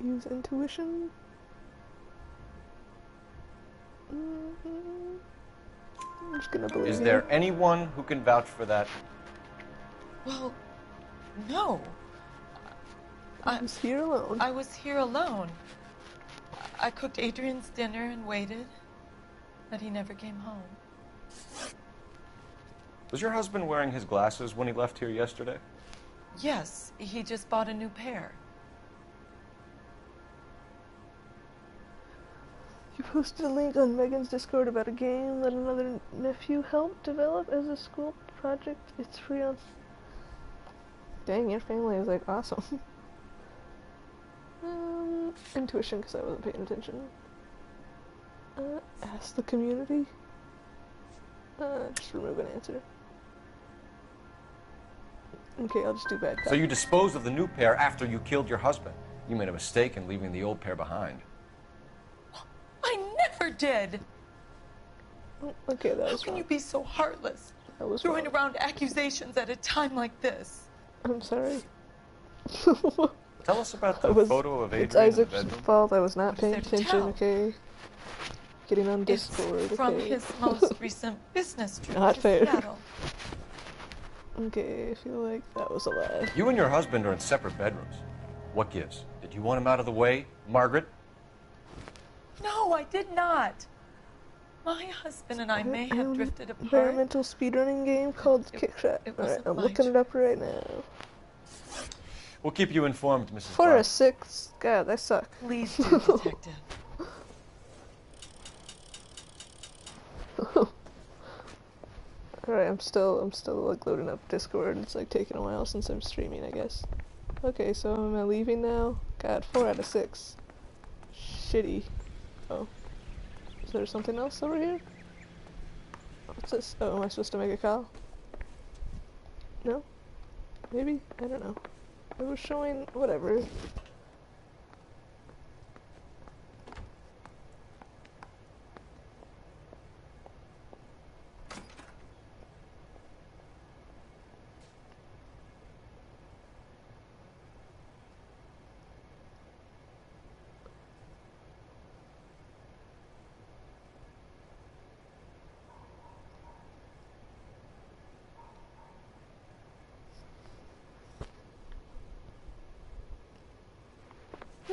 Use intuition. I'm just gonna believe Is there anyone who can vouch for that? Well, no. I was here alone. I was here alone. I cooked Adrian's dinner and waited, but he never came home. Was your husband wearing his glasses when he left here yesterday? Yes, he just bought a new pair. You posted a link on Megan's Discord about a game that another nephew helped develop as a school project. It's free on... Dang, your family is like awesome. Intuition, because I wasn't paying attention. Ask the community. Just remove an answer. Okay, I'll just do bad cop. So you disposed of the new pair after you killed your husband. You made a mistake in leaving the old pair behind. I never did. Okay, that was How can you be so heartless? That was throwing around accusations at a time like this. I'm sorry. Tell us about the photo of Adrian It's Isaac's in the bedroom. fault. I was not paying What is there to attention, tell? okay? Getting on Discord, It's from okay. his most recent business trip Not to fair. Seattle. Okay, I feel like that was a lie. You and your husband are in separate bedrooms. What gives? Did you want him out of the way, Margaret? No, I did not. My husband and I may have drifted apart. Environmental speedrunning game called Kickshot. Alright, I'm looking it up right now. We'll keep you informed, Mrs. For Black. a 6. God, I suck. Please do, detective. Alright, I'm still like loading up Discord. It's like taking a while since I'm streaming, I guess. Okay, so am I leaving now? God, 4 out of 6. Shitty. Oh. Is there something else over here? What's this? Oh, am I supposed to make a call? No? Maybe? I don't know. It was showing whatever.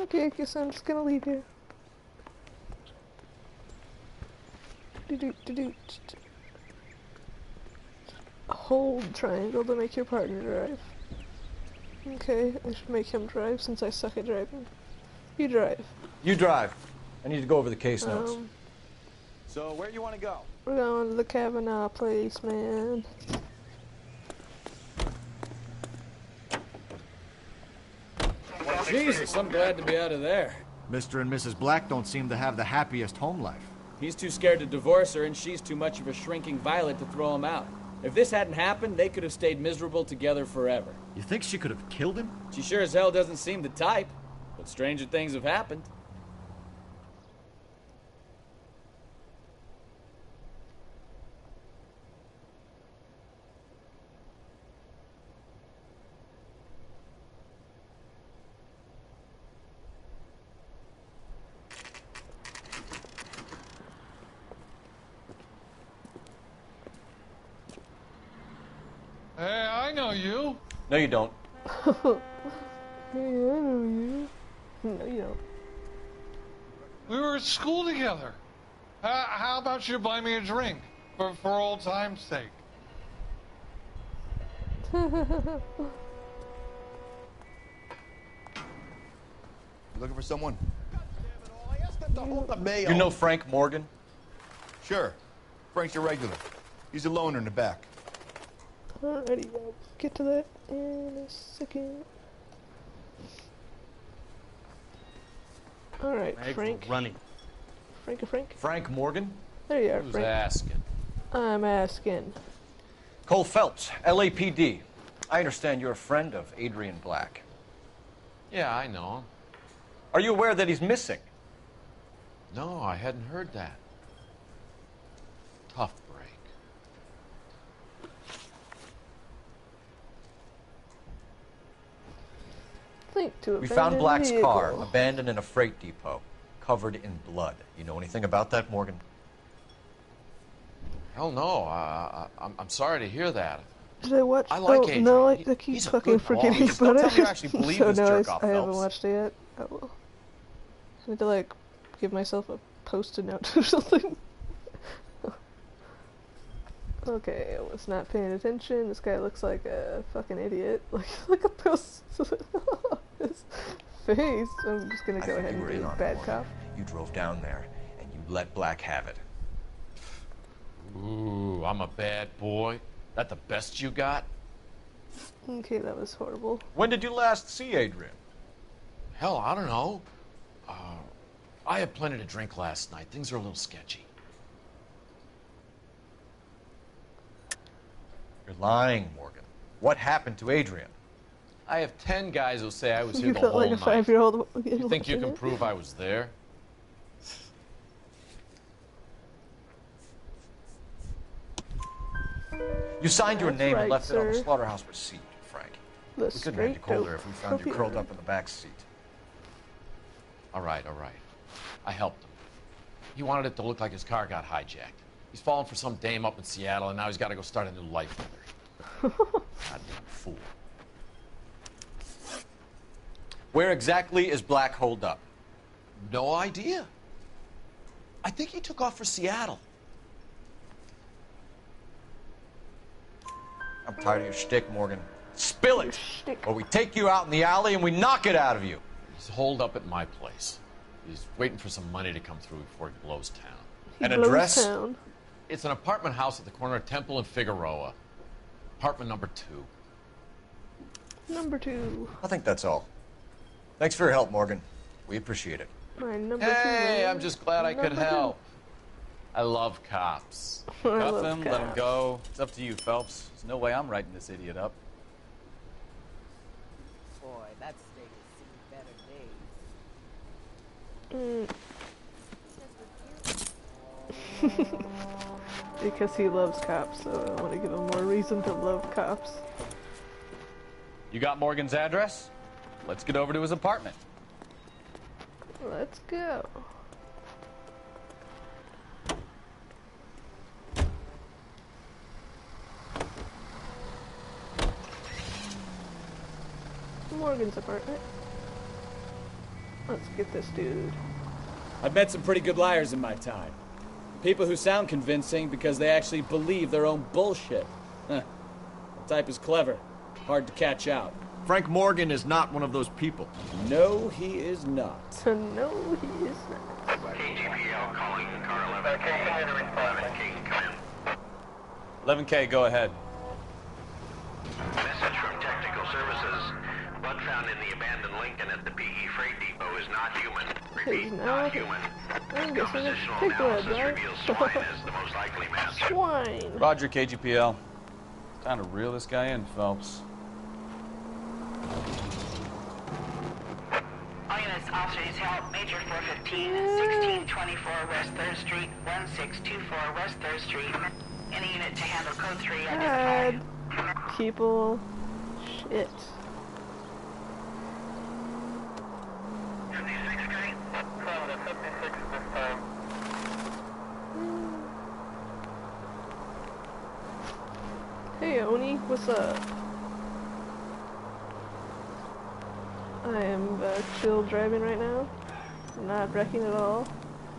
Okay, I guess I'm just gonna leave you. Hold triangle to make your partner drive. Okay, I should make him drive since I suck at driving. You drive. You drive. I need to go over the case notes. So, where you want to go? We're going to the Kavanaugh place, man. Jesus, I'm glad to be out of there. Mr. and Mrs. Black don't seem to have the happiest home life. He's too scared to divorce her, and she's too much of a shrinking violet to throw him out. If this hadn't happened, they could have stayed miserable together forever. You think she could have killed him? She sure as hell doesn't seem the type, but stranger things have happened. Hey, I know you. No, you don't. Hey, I know you. No, you don't. We were at school together. How about you buy me a drink for old time's sake? Looking for someone? You know Frank Morgan? Sure. Frank's a regular. He's a loner in the back. Alrighty, I'll get to that in a second. Alright, Frank. Running. Frank. Frank Morgan? There you are, Who's Frank. asking? I'm asking. Cole Phelps, LAPD. I understand you're a friend of Adrian Black. Yeah, I know him. Are you aware that he's missing? No, I hadn't heard that. Tough break. We found Black's car, abandoned in a freight depot, covered in blood. You know anything about that, Morgan? Hell no. I'm sorry to hear that. Did I watch? I like Adrian. No, I keep fucking forgetting Just about don't it. tell me you actually believe So this no, jerk-off, I haven't Phelps. watched it yet. I will. I need to like give myself a post-it note or something. Okay, I was not paying attention. This guy looks like a fucking idiot. Look at this. His face. I'm just gonna go ahead and do bad cop. You drove down there, and you let Black have it. Ooh, I'm a bad boy. That the best you got? Okay, that was horrible. When did you last see Adrian? Hell, I don't know. I had plenty to drink last night. Things are a little sketchy. You're lying, Morgan. What happened to Adrian? I have 10 guys who say I was You here the felt whole like a night. 5-year-old. You think you can prove I was there? You signed your That's name right, and left it on the sir. slaughterhouse receipt, Frank. The We couldn't have you straight colder dope if we found you puppy curled ride. up in the back seat. All right. I helped him. He wanted it to look like his car got hijacked. He's fallen for some dame up in Seattle, and now he's got to go start a new life with her. Goddamn fool. Where exactly is Black holed up? No idea. I think he took off for Seattle. I'm tired of your shtick, Morgan. Spill it! Or we take you out in the alley and we knock it out of you. He's holed up at my place. He's waiting for some money to come through before he blows town. He blows town. It's an apartment house at the corner of Temple and Figueroa. Apartment number 2. Number 2. I think that's all. Thanks for your help, Morgan. We appreciate it. My number Hey, 2. I'm just glad I could Number 2. help. I love cops. I Cuff love him, let him cops. go. It's up to you, Phelps. There's no way I'm writing this idiot up. Boy, that steak has seen better days. Because he loves cops, so I want to give him more reason to love cops. You got Morgan's address? Let's get over to his apartment. Let's go. Morgan's apartment. Let's get this dude. I've met some pretty good liars in my time. People who sound convincing because they actually believe their own bullshit. Huh. The type is clever. Hard to catch out. Frank Morgan is not one of those people. No, he is not. No, he is not. KGPL calling car 11K. 11K, come in. 11K, go ahead. Message from Technical Services. Blood found in the abandoned Lincoln at the PE Freight Depot is not human. Repeat, not human. I'm guessing it's Compositional pig blood, analysis right? reveals swine as the most likely mass. Swine. Roger, KGPL. Time to reel this guy in, Phelps. All units, officers help. Major 415, 1624 West 3rd Street, 1624 West 3rd Street. Any unit to handle code 3 identified. People. Shit. Hey Oni, what's up? I am chill driving right now. Not wrecking at all.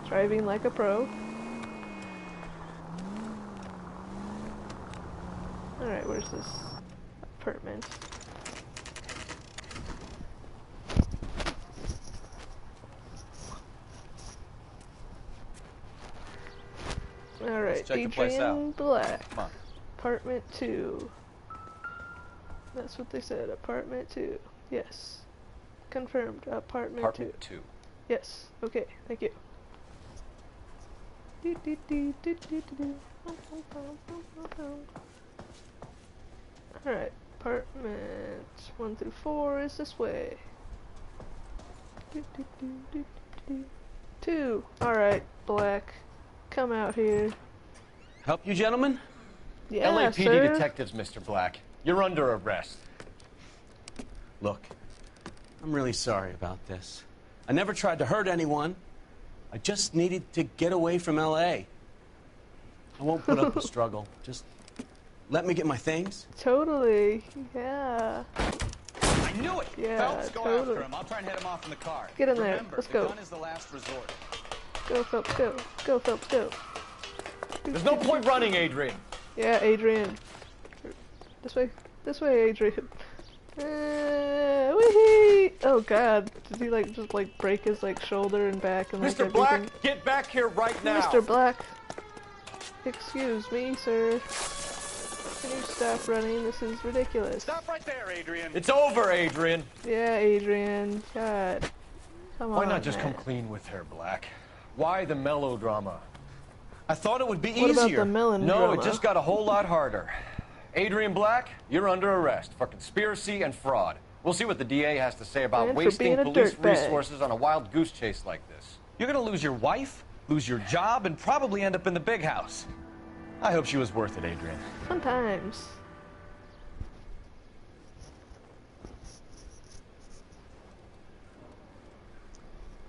Driving like a pro. Alright, where's this apartment? Alright, Adrian Black. Come on. Apartment 2. That's what they said, apartment 2. Yes. Confirmed, apartment 2. Yes, okay, thank you. Alright, apartment 1 through 4 is this way. 2. Alright, Black. Come out here. Help you, gentlemen? Yeah, LAPD sir. detectives, Mr. Black. You're under arrest. Look, I'm really sorry about this. I never tried to hurt anyone. I just needed to get away from L.A. I won't put up a struggle. Just let me get my things. Totally, yeah. I knew it! Yeah, Phelps, go totally. after him. I'll try and head him off in the car. Get in there. Remember, Let's the go. gun is the last resort. Go, Phelps, go. Go, Phelps, go. There's no point running, Adrian. Yeah, Adrian. This way, Adrian. Wee-hee! Oh god, did he like just like break his like shoulder and back and like Mr. everything? Black, get back here right now. Mr. Black, excuse me, sir. Can you stop running? This is ridiculous. Stop right there, Adrian. It's over, Adrian. Yeah, Adrian. God, come on. Why not just man. come clean with her, Black? Why the melodrama? I thought it would be What easier. about the melon No, drama? it just got a whole lot harder. Adrian Black, you're under arrest for conspiracy and fraud. We'll see what the DA has to say about And for wasting being a police dirtbag. resources on a wild goose chase like this. You're gonna lose your wife, lose your job, and probably end up in the big house. I hope she was worth it, Adrian. Fun times.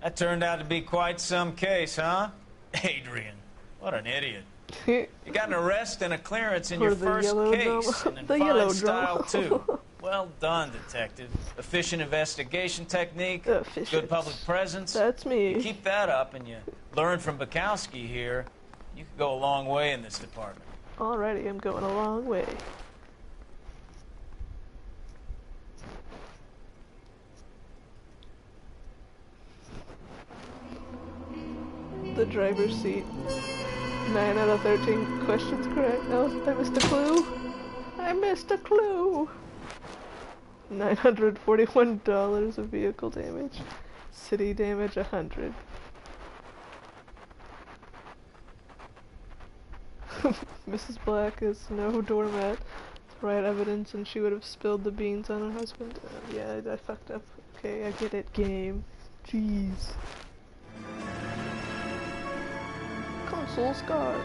That turned out to be quite some case, huh? Adrian, what an idiot. You got an arrest and a clearance in For your the first yellow case, drama. and in The fine yellow style, drama. too. Well done, detective. Efficient investigation technique, good public presence. That's me. You keep that up and you learn from Bukowski here, you could go a long way in this department. Alrighty, I'm going a long way. The driver's seat. 9 out of 13 questions correct. Oh, I missed a clue. I missed a clue. $941 of vehicle damage. City damage 100. Mrs. Black is no doormat. The right evidence and she would have spilled the beans on her husband. Yeah, I fucked up. Okay, I get it, game. Jeez. Console scar.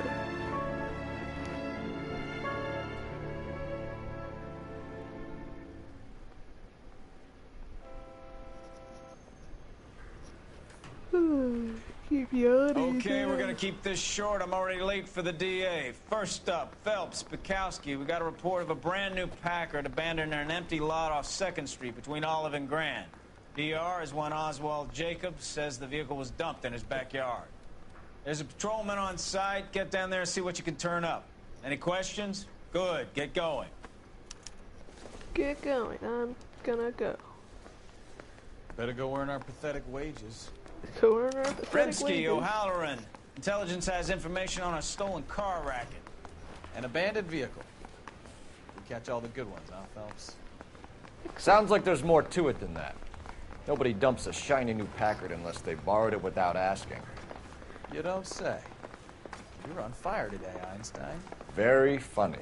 Keep yawning. Okay, we're gonna keep this short. I'm already late for the DA. First up, Phelps, Bukowski. We got a report of a brand new Packard abandoned in an empty lot off 2nd Street between Olive and Grand. PR is when Oswald Jacobs says the vehicle was dumped in his backyard. There's a patrolman on site. Get down there and see what you can turn up. Any questions? Good. Get going. Get going. I'm gonna go. Better go earn our pathetic wages. Go earn our pathetic Remsky, wages. O'Halloran. Intelligence has information on a stolen car racket. An abandoned vehicle. We catch all the good ones, huh, Phelps? Sounds like there's more to it than that. Nobody dumps a shiny new Packard unless they borrowed it without asking. You don't say. You're on fire today, Einstein. Very funny.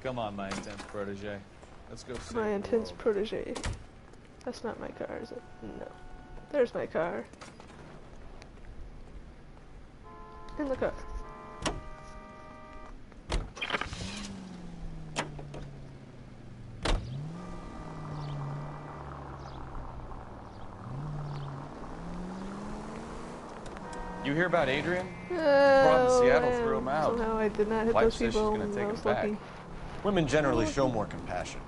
Come on, my intense protege. Let's go see. My intense protege. That's not my car, is it? No. There's my car. In the car. You hear about Adrian? Oh, Seattle threw him out. Somehow I did not hit Wife those says people. she's gonna take I him was back. lucky. Women generally show more compassion.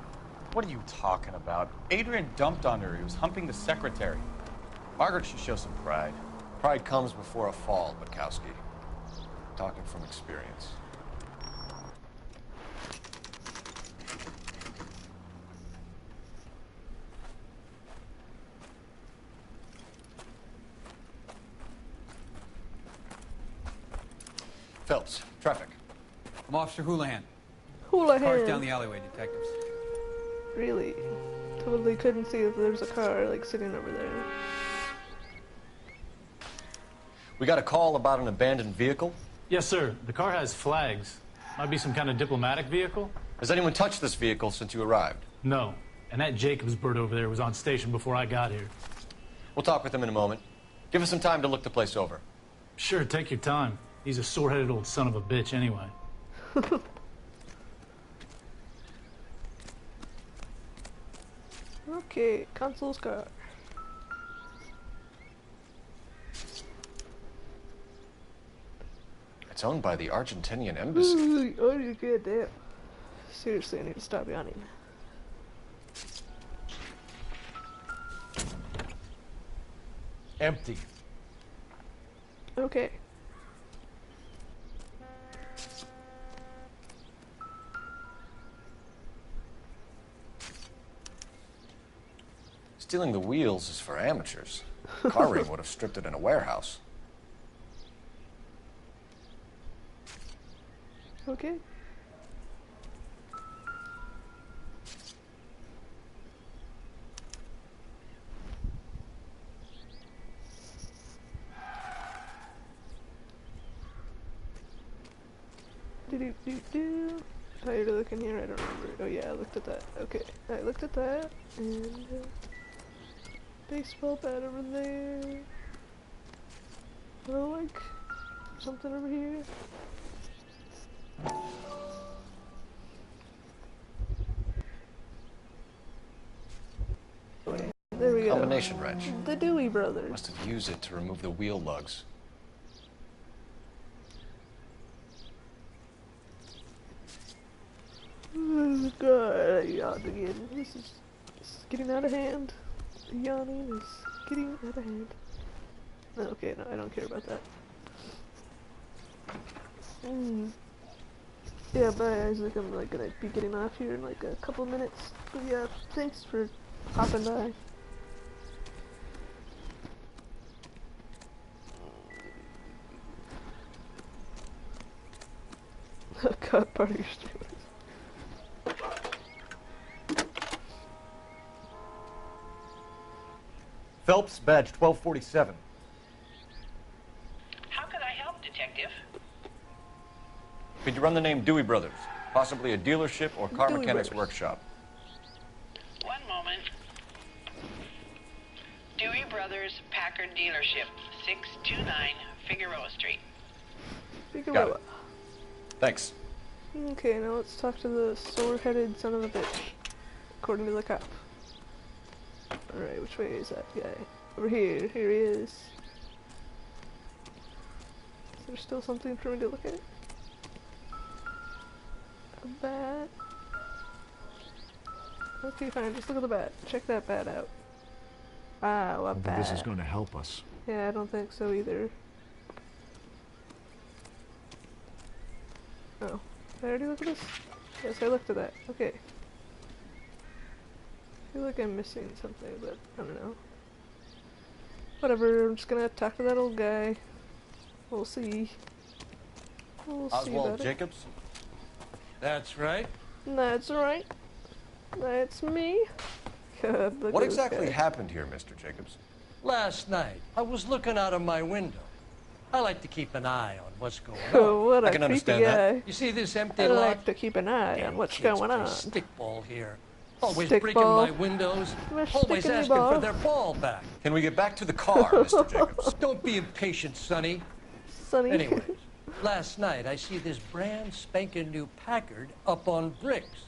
What are you talking about? Adrian dumped on her. He was humping the secretary. Margaret should show some pride. Pride comes before a fall, Bukowski. Talking from experience. Phelps, traffic. I'm Officer Houlihan. Houlihan. Cars down the alleyway, detectives. Really? Totally couldn't see if there's a car like sitting over there. We got a call about an abandoned vehicle. Yes, sir. The car has flags. Might be some kind of diplomatic vehicle. Has anyone touched this vehicle since you arrived? No. And that Jacobs bird over there was on station before I got here. We'll talk with him in a moment. Give us some time to look the place over. Sure, take your time. He's a sore-headed old son of a bitch anyway. Okay, Consul's car. It's owned by the Argentinian embassy. Ooh, oh, you good, damn. Seriously, I need to stop yawning. Empty. Okay. Stealing the wheels is for amateurs. Car ring would have stripped it in a warehouse. Okay. Do. How are you looking here? I don't remember. Oh yeah, I looked at that. Okay, I looked at that, and baseball bat over there. Oh, like something over here. There we go. Combination wrench. The Dewey Brothers. Must have used it to remove the wheel lugs. Oh god, I yawned again. This is getting out of hand. Yawning is getting out of hand. No, okay, no, I don't care about that. Yeah, bye Isaac, I'm like gonna be getting off here in like a couple minutes. But yeah, thanks for popping by. Cut part of your story. Phelps, badge 1247. How can I help, Detective? Could you run the name Dewey Brothers? Possibly a dealership or car Dewey mechanics Brothers. workshop. One moment. Dewey Brothers Packard Dealership, 629 Figueroa Street. Figueroa. Thanks. Okay, now let's talk to the sore-headed son of a bitch, according to the cop. Alright, which way is that guy? Over here. Here he is. Is there still something for me to look at? A bat. Okay, fine. Just look at the bat. Check that bat out. Ah, I what don't think this is going to help us. Yeah, I don't think so either. Oh, did I already look at this? Yes, I looked at that. Okay. I feel like I'm missing something, but I don't know. Whatever, I'm just gonna talk to that old guy. We'll see. We'll see Oswald about Jacobs? That's right. That's right. That's me. God, look What at this exactly guy. happened here, Mr. Jacobs? Last night, I was looking out of my window. I like to keep an eye on what's going on. Oh, what a I can creepy understand guy. that. You see this empty I lot? like to keep an eye on what's Kids going play on. stickball here. Always Stickball. breaking my windows. We're Always sticking the asking ball. for their ball back. Can we get back to the car, Mr. Jacobs? Don't be impatient, Sonny. Sonny. Anyways, last night I see this brand spanking new Packard up on bricks.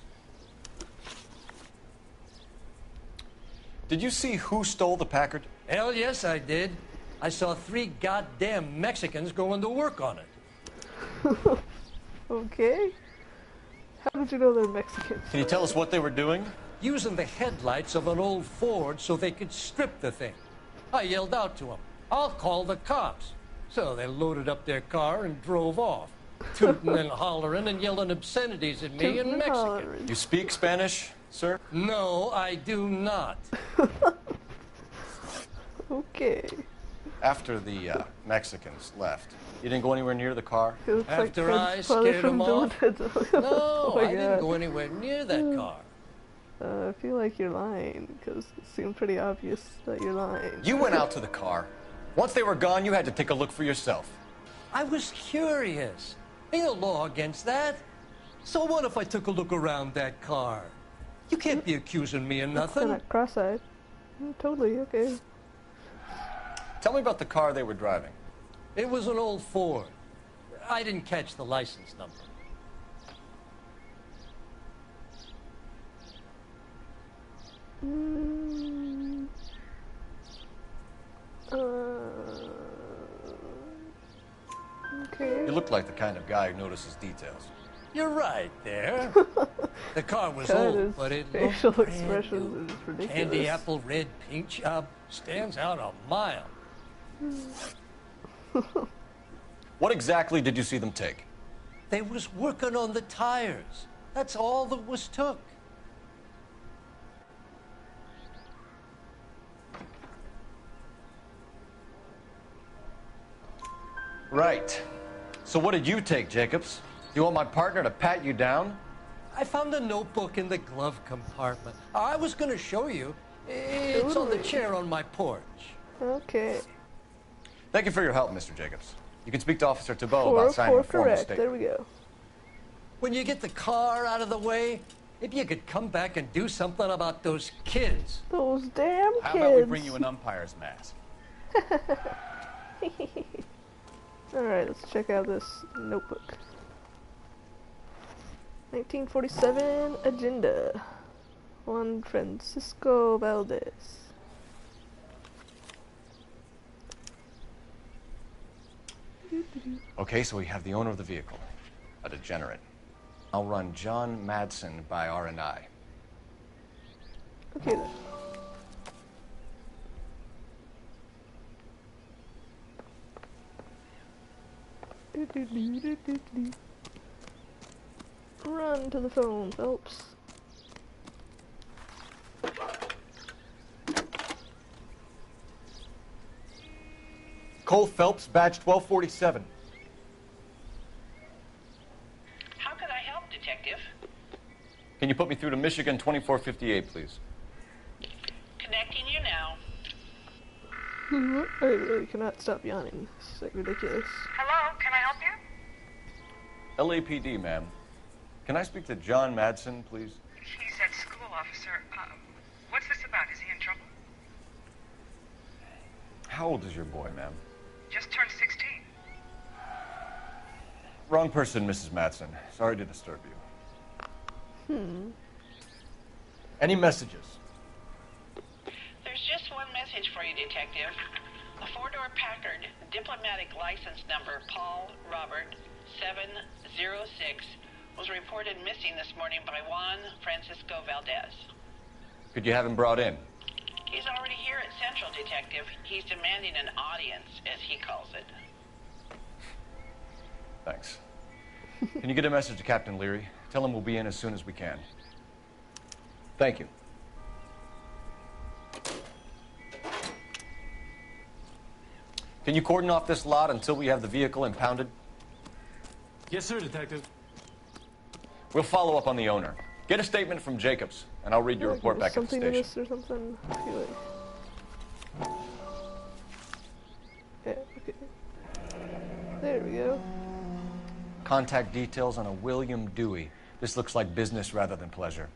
Did you see who stole the Packard? Hell yes, I did. I saw 3 goddamn Mexicans going to work on it. Okay. How did you know they're Mexicans? Can you tell us what they were doing? Using the headlights of an old Ford so they could strip the thing. I yelled out to them, "I'll call the cops." So they loaded up their car and drove off, tooting and hollering and yelling obscenities at me in Mexican. You speak Spanish, sir? No, I do not. Okay. After the Mexicans left, you didn't go anywhere near the car? It looks like After I Fred's father scared from them Bill off? and Ted's. No, Oh my I didn't God. go anywhere near that car. I feel like you're lying, because it seemed pretty obvious that you're lying. You went out to the car. Once they were gone, you had to take a look for yourself. I was curious. Ain't no law against that. So what if I took a look around that car? You can't be accusing me of nothing. Kinda cross-eyed. Totally, okay. Tell me about the car they were driving. It was an old Ford. I didn't catch the license number. Okay. You look like the kind of guy who notices details. You're right there. The car was God, his old, but it looked facial brand expressions new. is ridiculous. Candy apple red paint job stands out a mile. What exactly did you see them take? They was working on the tires. That's all that was took. Right. So what did you take, Jacobs? You want my partner to pat you down? I found a notebook in the glove compartment. I was going to show you. It's on the chair on my porch. Okay. Thank you for your help, Mr. Jacobs. You can speak to Officer Thibault about signing a formal correct. statement. There we go. When you get the car out of the way, maybe you could come back and do something about those kids. Those damn kids. How about we bring you an umpire's mask? Alright, let's check out this notebook. 1947 agenda. Juan Francisco Valdez. Okay, so we have the owner of the vehicle, a degenerate. I'll run John Madsen by R&I. Okay then. Run to the phone, Phelps. Cole Phelps, badge 1247. How could I help, Detective? Can you put me through to Michigan 2458, please? Connecting you now. I really cannot stop yawning. This is like ridiculous. Hello, can I help you? LAPD, ma'am. Can I speak to John Madsen, please? He's at school, officer. What's this about? Is he in trouble? How old is your boy, ma'am? Just turned 16. Wrong person, Mrs. Madsen. Sorry to disturb you. Any messages? There's just one message for you, Detective. A four-door Packard, diplomatic license number Paul Robert 706, was reported missing this morning by Juan Francisco Valdez. Could you have him brought in? He's already here at Central, Detective. He's demanding an audience, as he calls it. Thanks. Can you get a message to Captain Leary? Tell him we'll be in as soon as we can. Thank you. Can you cordon off this lot until we have the vehicle impounded? Yes, sir, Detective. We'll follow up on the owner. Get a statement from Jacobs, and I'll read your report back at the station. Something or something. I feel like. Yeah, okay. There we go. Contact details on a William Dewey. This looks like business rather than pleasure.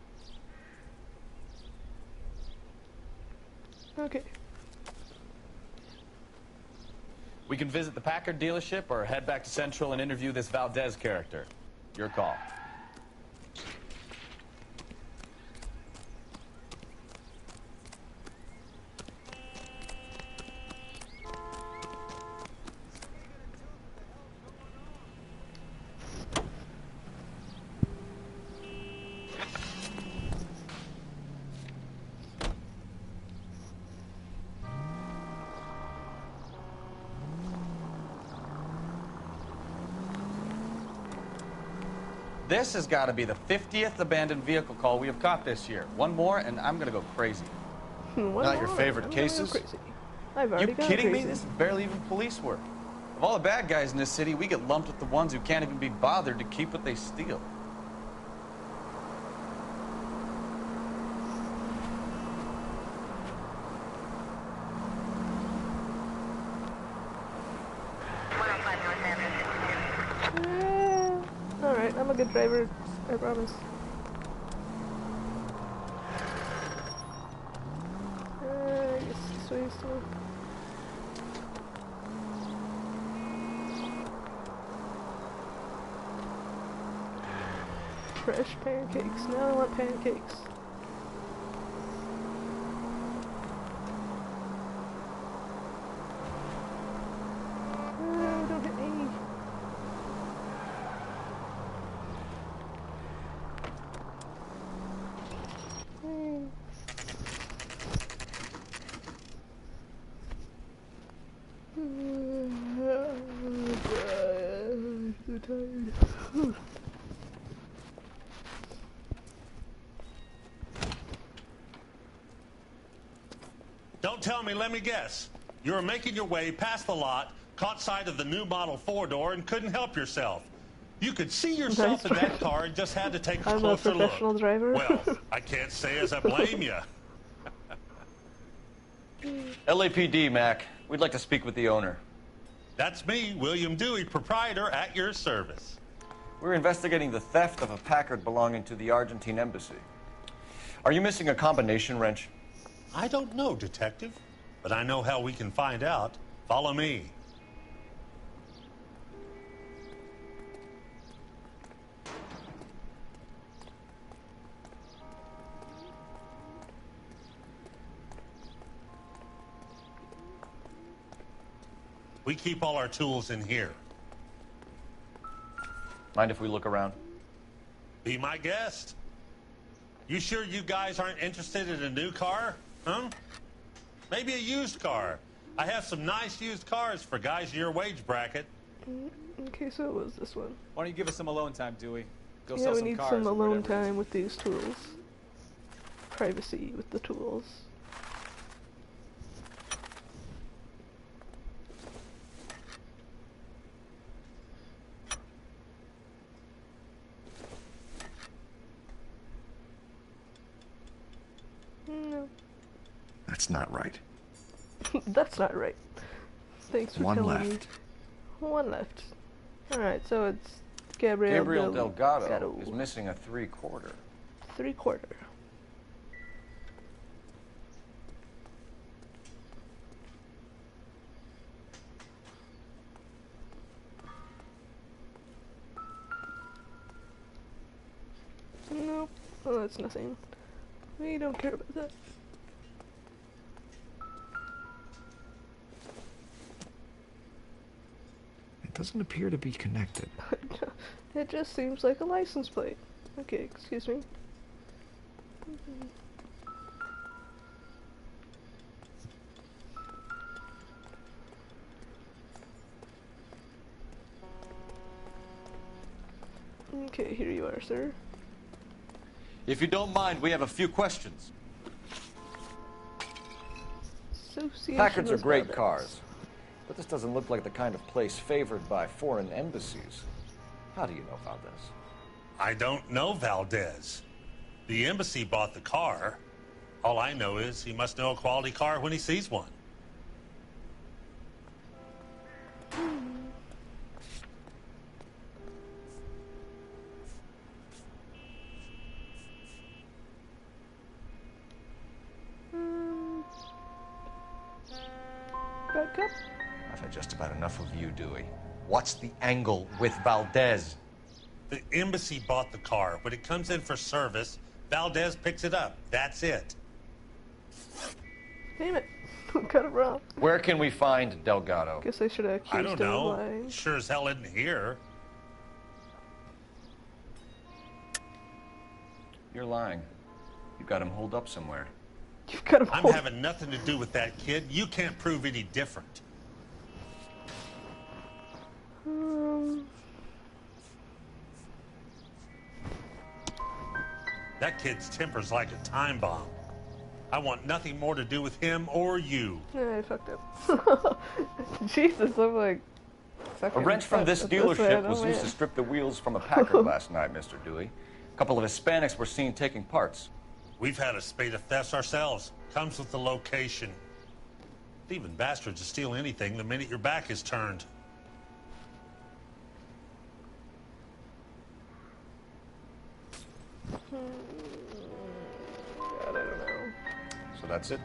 Okay. We can visit the Packard dealership or head back to Central and interview this Valdez character. Your call. This has got to be the 50th abandoned vehicle call we have caught this year. One more, and I'm going to go crazy. Not your favorite cases? I've already gone kidding crazy. me? This is barely even police work. Of all the bad guys in this city, we get lumped with the ones who can't even be bothered to keep what they steal. Alright, I'm a good driver, I promise. I guess this way still. Fresh pancakes. Now I want pancakes. Don't hit me. I'm so tired. Don't tell me, let me guess. You were making your way past the lot, caught sight of the new model four-door, and couldn't help yourself. You could see yourself in that car and just had to take a closer look. I'm a professional driver. Well, I can't say as I blame you. LAPD, Mac. We'd like to speak with the owner. That's me, William Dewey, proprietor, at your service. We're investigating the theft of a Packard belonging to the Argentine embassy. Are you missing a combination wrench? I don't know, Detective, but I know how we can find out. Follow me. We keep all our tools in here. Mind if we look around? Be my guest. You sure you guys aren't interested in a new car? Huh? Maybe a used car. I have some nice used cars for guys in your wage bracket. Okay, so it was this one. Why don't you give us some alone time, Dewey? Go Yeah, sell we some need cars some or alone whatever it is. time with these tools. Privacy with the tools. No. That's not right. That's not right. Thanks for One telling me. left. One left. Alright, so it's Gabriel Delgado is missing a 3/4. 3/4. Nope. Oh, that's nothing. We don't care about that. It doesn't appear to be connected. It just seems like a license plate. Okay, excuse me. Okay, here you are, sir. If you don't mind, we have a few questions. Association Packards are with great Valdez. cars, but this doesn't look like the kind of place favored by foreign embassies. How do you know Valdez? I don't know Valdez. The embassy bought the car. All I know is he must know a quality car when he sees one. Back up. I've had just about enough of you, Dewey. What's the angle with Valdez? The embassy bought the car. When it comes in for service, Valdez picks it up. That's it. Damn it. Got it wrong. Where can we find Delgado? Guess I should have accused I don't him know. of lying. Sure as hell isn't here. You're lying. You got him holed up somewhere. You've got him I'm hold- having nothing to do with that kid. You can't prove any different. That kid's temper's like a time bomb. I want nothing more to do with him or you. Yeah, I fucked up. Jesus, I'm like... A wrench from this dealership was used to strip the wheels from a Packard last night, Mr. Dewey. A couple of Hispanics were seen taking parts. We've had a spate of thefts ourselves. Comes with the location. Thieving bastards to steal anything the minute your back is turned. God, I don't know. So that's it?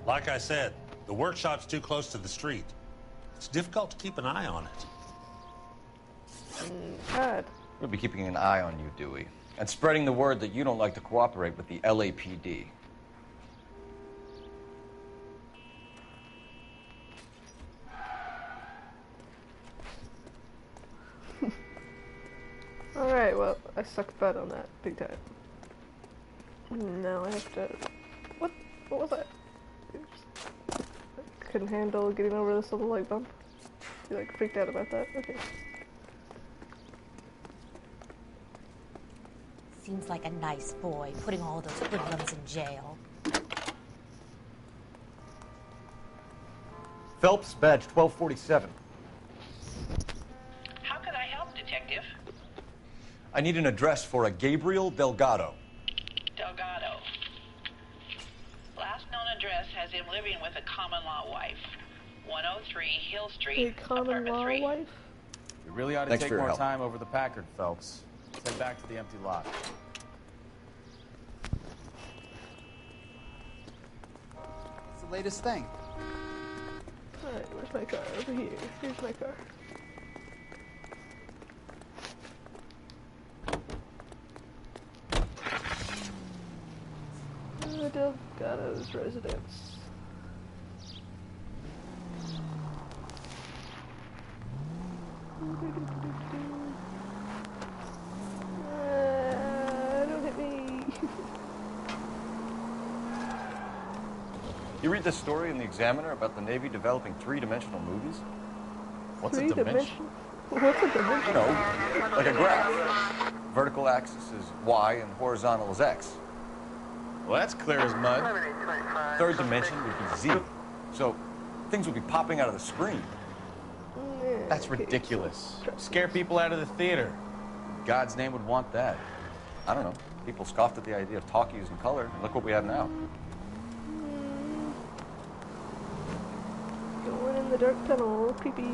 Like I said, the workshop's too close to the street. It's difficult to keep an eye on it. God. We'll be keeping an eye on you, Dewey, and spreading the word that you don't like to cooperate with the LAPD. Alright, well, I sucked bad on that, big time. Now I have to... What? What was that? I couldn't handle getting over this little leg bump. You like freaked out about that? Okay. Seems like a nice boy, putting all those hoodlums in jail. Phelps, badge 1247. How can I help, Detective? I need an address for a Gabriel Delgado. Delgado. Last known address has him living with a common-law wife. 103 Hill Street, A common apartment law 3. wife? We really ought to Thanks take for your more help. time over the Packard, Phelps. Let's head back to the empty lot. What's the latest thing? Alright, where's my car? Over here. Here's my car. Delgado's residence. Don't hit me. You read this story in the Examiner about the Navy developing three-dimensional movies? What's a dimension? Three-dimension? What's a dimension? You know, like a graph. Vertical axis is Y and horizontal is X. Well, that's clear as mud. Third dimension would be Z. So things would be popping out of the screen. That's ridiculous. Scare people out of the theater. God's name would want that. I don't know. People scoffed at the idea of talkies in color. Look what we have now. Going in the dark tunnel. Creepy.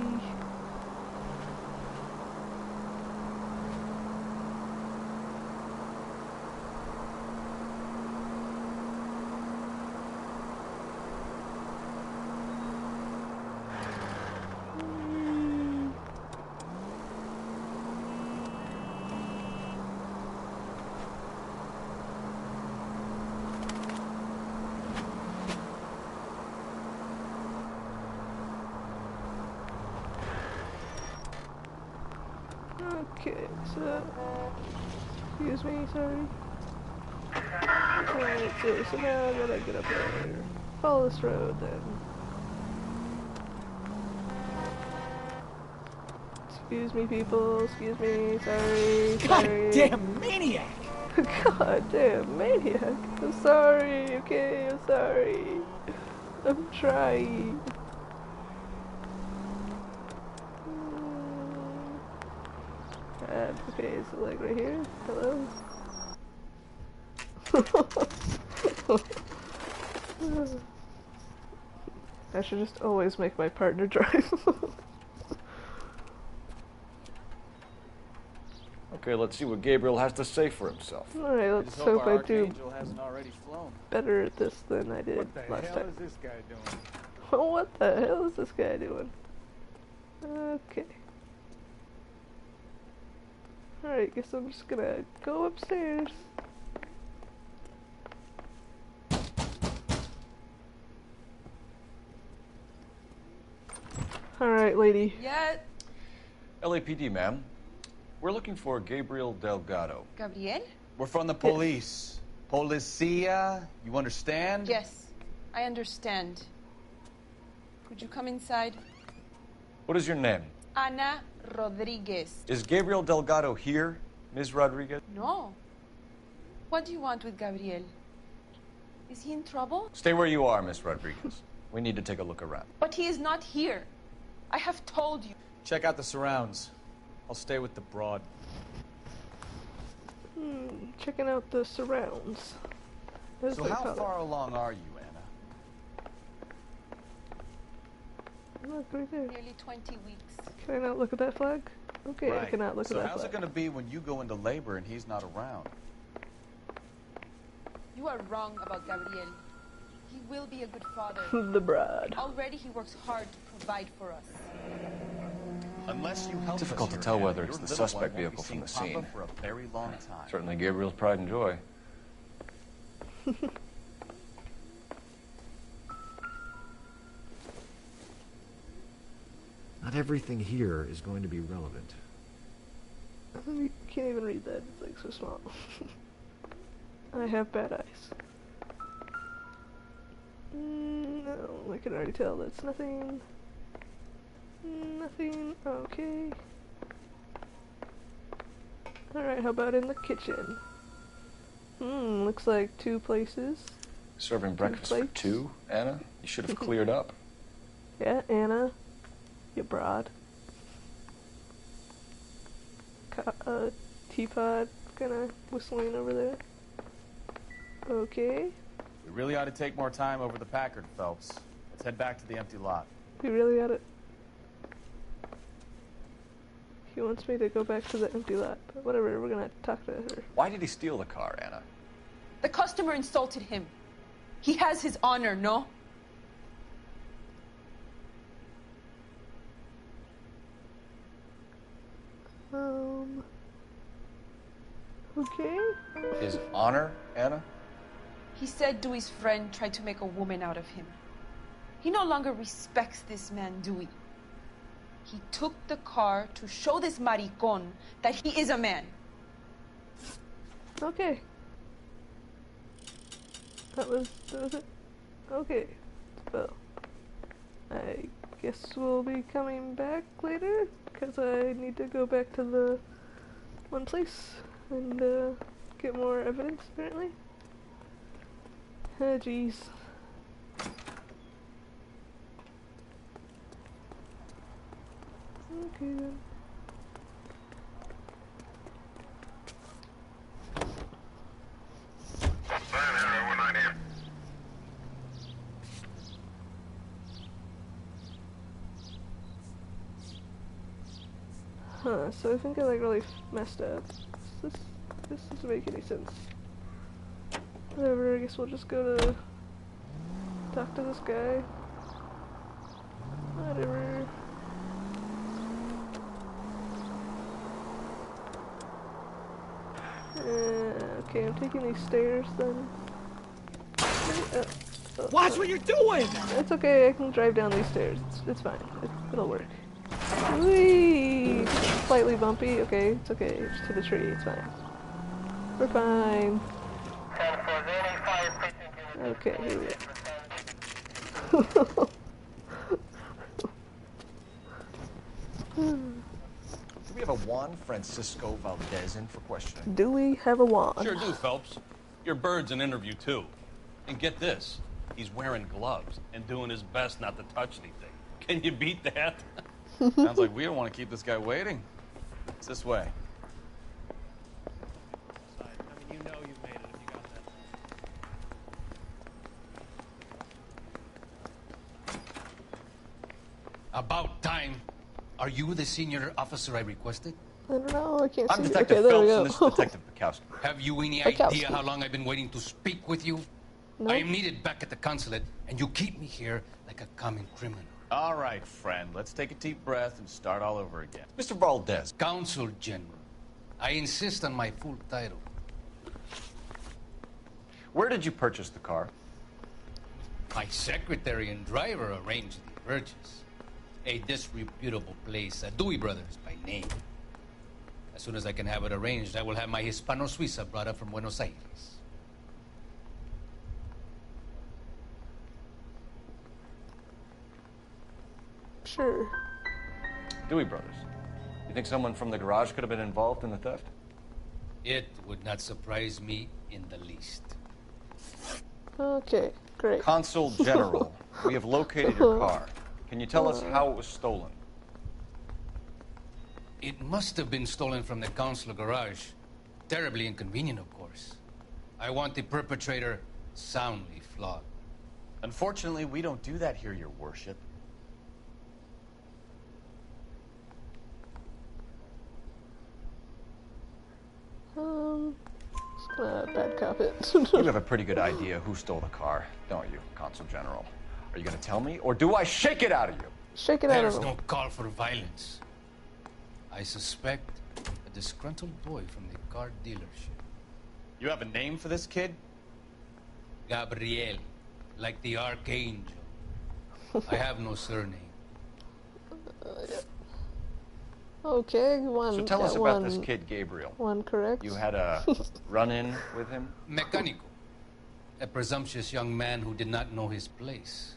Okay, so... Excuse me, sorry. Alright, so now I gotta get up there. Follow this road, then. Excuse me, people. Excuse me. Sorry. Goddamn maniac! Goddamn maniac. I'm sorry. Okay, I'm sorry. I'm trying. Okay, so like right here. Hello. I should just always make my partner drive. Okay, let's see what Gabriel has to say for himself. Alright, let's Just hope our I do Archangel hasn't already flown. better at this than I did What the last hell time. is this guy doing? What the hell is this guy doing? Okay. Alright, guess I'm just gonna go upstairs. Alright, lady. Yeah, LAPD, ma'am. We're looking for Gabriel Delgado. Gabriel? We're from the police. Policia, you understand? Yes, I understand. Could you come inside? What is your name? Ana Rodriguez. Is Gabriel Delgado here, Ms. Rodriguez? No. What do you want with Gabriel? Is he in trouble? Stay where you are, Ms. Rodriguez. We need to take a look around. But he is not here. I have told you. Check out the surrounds. I'll stay with the broad. Checking out the surrounds. As So they how call it. far along are you, Anna? Look right there. Nearly 20 weeks. Can I not look at that flag? Okay, I cannot look So at that how's flag. it going to be when you go into labor and he's not around? You are wrong about Gabriel. He will be a good father. The broad. Already he works hard to provide for us. Unless you help Difficult us to here, tell Anna, whether your it's the little suspect one won't be vehicle from seeing the scene. Papa for a very long time. Certainly Gabriel's pride and joy. Not everything here is going to be relevant. You can't even read that. It's like so small. I have bad eyes. No, I can already tell that's nothing. Nothing. Okay. Alright, how about in the kitchen? Looks like 2 places. Serving breakfast for 2, Anna? You should have cleared up. Yeah, Anna. You broad. Teapot kinda whistling over there. Okay. We really ought to take more time over the Packard, Phelps. Let's head back to the empty lot. We really ought to. He wants me to go back to the empty lot, but whatever, we're gonna talk to her. Why did he steal the car, Anna? The customer insulted him. He has his honor, no? Okay. His honor, Anna? He said Dewey's friend tried to make a woman out of him. He no longer respects this man, Dewey. He took the car to show this maricon that he is a man. Okay. That was it? Okay. Well, I guess we'll be coming back later, because I need to go back to the one place and get more evidence, apparently. Oh, jeez. Okay then. Huh, so I think I like really messed up. This doesn't make any sense. Whatever, I guess we'll just go to talk to this guy. Whatever. Okay, I'm taking these stairs then. Watch what you're doing! It's okay, I can drive down these stairs. It's fine. It'll work. Whee! Slightly bumpy. Okay, it's okay. Just to the tree. It's fine. We're fine. Okay, here we go. son, Francisco Valdez, in for questioning. Do we have a wand? Sure do, Phelps. Your bird's an interview, too. And get this, he's wearing gloves and doing his best not to touch anything. Can you beat that? Sounds like we don't want to keep this guy waiting. It's this way. I mean, you know you've made it if you got that. About time. Are you the senior officer I requested? I don't know, I can't I'm see. Detective Okay, there we Phelps, go. and this is Detective Bukowski. Have you any Bukowski. idea how long I've been waiting to speak with you? No. I am needed back at the consulate, and you keep me here like a common criminal. All right, friend. Let's take a deep breath and start all over again. Mr. Valdez. Consul General. I insist on my full title. Where did you purchase the car? My secretary and driver arranged the purchase. A disreputable place, Dewey Brothers by name. As soon as I can have it arranged, I will have my Hispano Suiza brought up from Buenos Aires. Sure. Dewey Brothers. You think someone from the garage could have been involved in the theft? It would not surprise me in the least. Okay, great. Consul General, we have located your car. Can you tell us how it was stolen? It must have been stolen from the consular garage. Terribly inconvenient, of course. I want the perpetrator soundly flogged. Unfortunately, we don't do that here, Your Worship. Just gonna bad cop it. You have a pretty good idea who stole the car, don't you, Consul General? Are you going to tell me, or do I shake it out of you? Shake it out of There's him. no call for violence. I suspect a disgruntled boy from the car dealership. You have a name for this kid? Gabriel, like the archangel. I have no surname. Okay, one. So tell us got about one, this kid, Gabriel. One correct. You had a run-in with him? Mecánico. A presumptuous young man who did not know his place.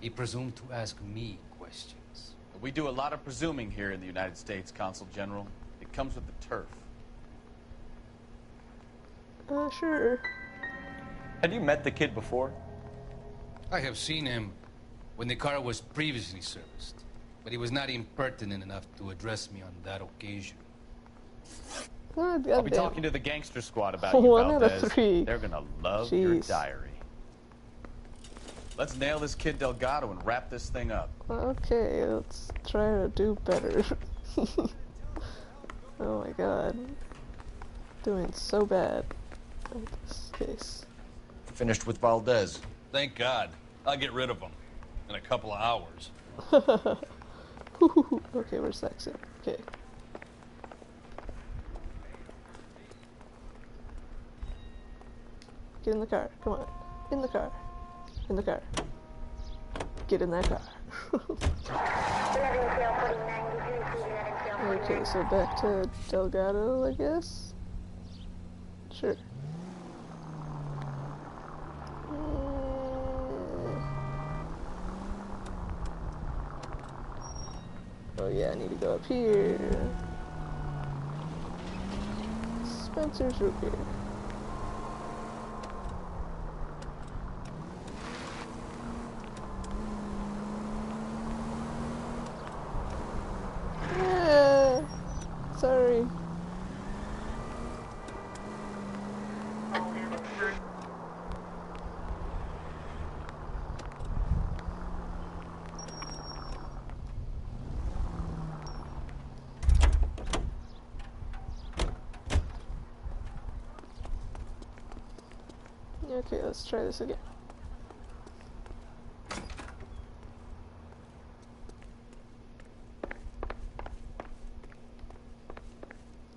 He presumed to ask me questions. We do a lot of presuming here in the United States, Consul General. It comes with the turf. Sure. Had you met the kid before? I have seen him when the car was previously serviced, but he was not impertinent enough to address me on that occasion. Oh, I'll be talking to the gangster squad about you, One out of Valdez. 3. They're gonna love your Jeez. diary. Let's nail this kid Delgado and wrap this thing up. Okay, let's try to do better. Oh my god. Doing so bad in this case. Finished with Valdez. Thank God. I'll get rid of him in a couple of hours. Okay, where's the exit? Okay. Get in the car. Come on. In the car. In the car. Get in that car. Okay, so back to Delgado, I guess? Sure. Oh yeah, I need to go up here. Spencer's root beer. Yeah, sorry. Okay, let's try this again.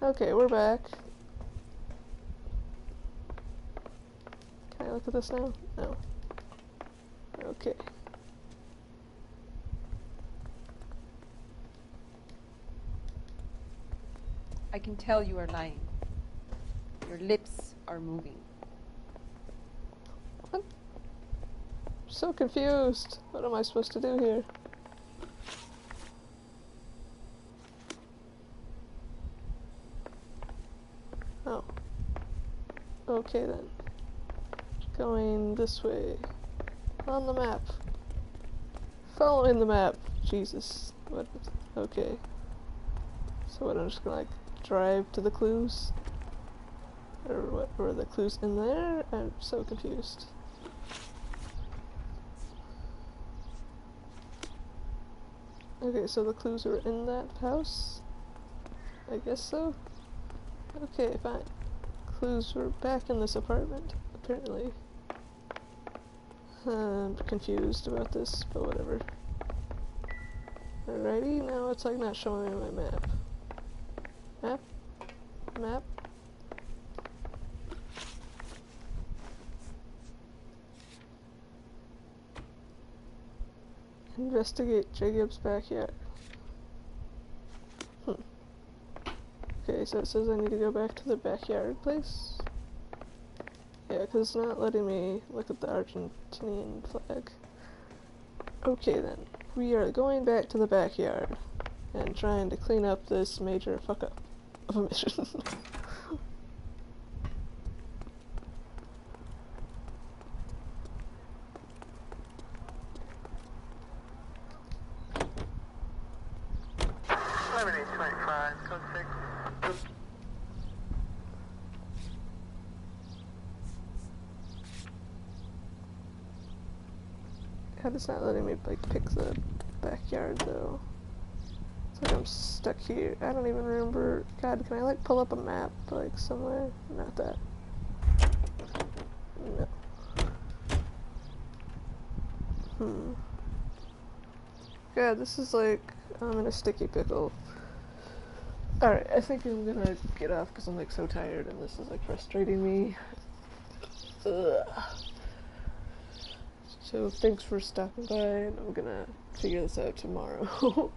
Okay, we're back. Can I look at this now? No. Okay. I can tell you are lying. Your lips are moving. What? I'm so confused. What am I supposed to do here? Okay then. Going this way. On the map. Following the map. Jesus. What? Okay. So what, I'm just gonna like drive to the clues? Or what, were the clues in there? I'm so confused. Okay, so the clues were in that house? I guess so? Okay, fine. Clues were back in this apartment, apparently. I'm confused about this, but whatever. Alrighty, now it's like not showing me my map. Map? Map? Investigate Jacob's backyard. Okay, so it says I need to go back to the backyard place? Yeah, because it's not letting me look at the Argentinian flag. Okay then, we are going back to the backyard and trying to clean up this major fuck up of a mission. God, it's not letting me like pick the backyard though. It's like I'm stuck here. I don't even remember. God, can I like pull up a map like somewhere? Not that. No. God, this is like, I'm in a sticky pickle. Alright, I think I'm gonna get off because I'm like so tired and this is like frustrating me. Ugh. So thanks for stopping by, and I'm gonna figure this out tomorrow.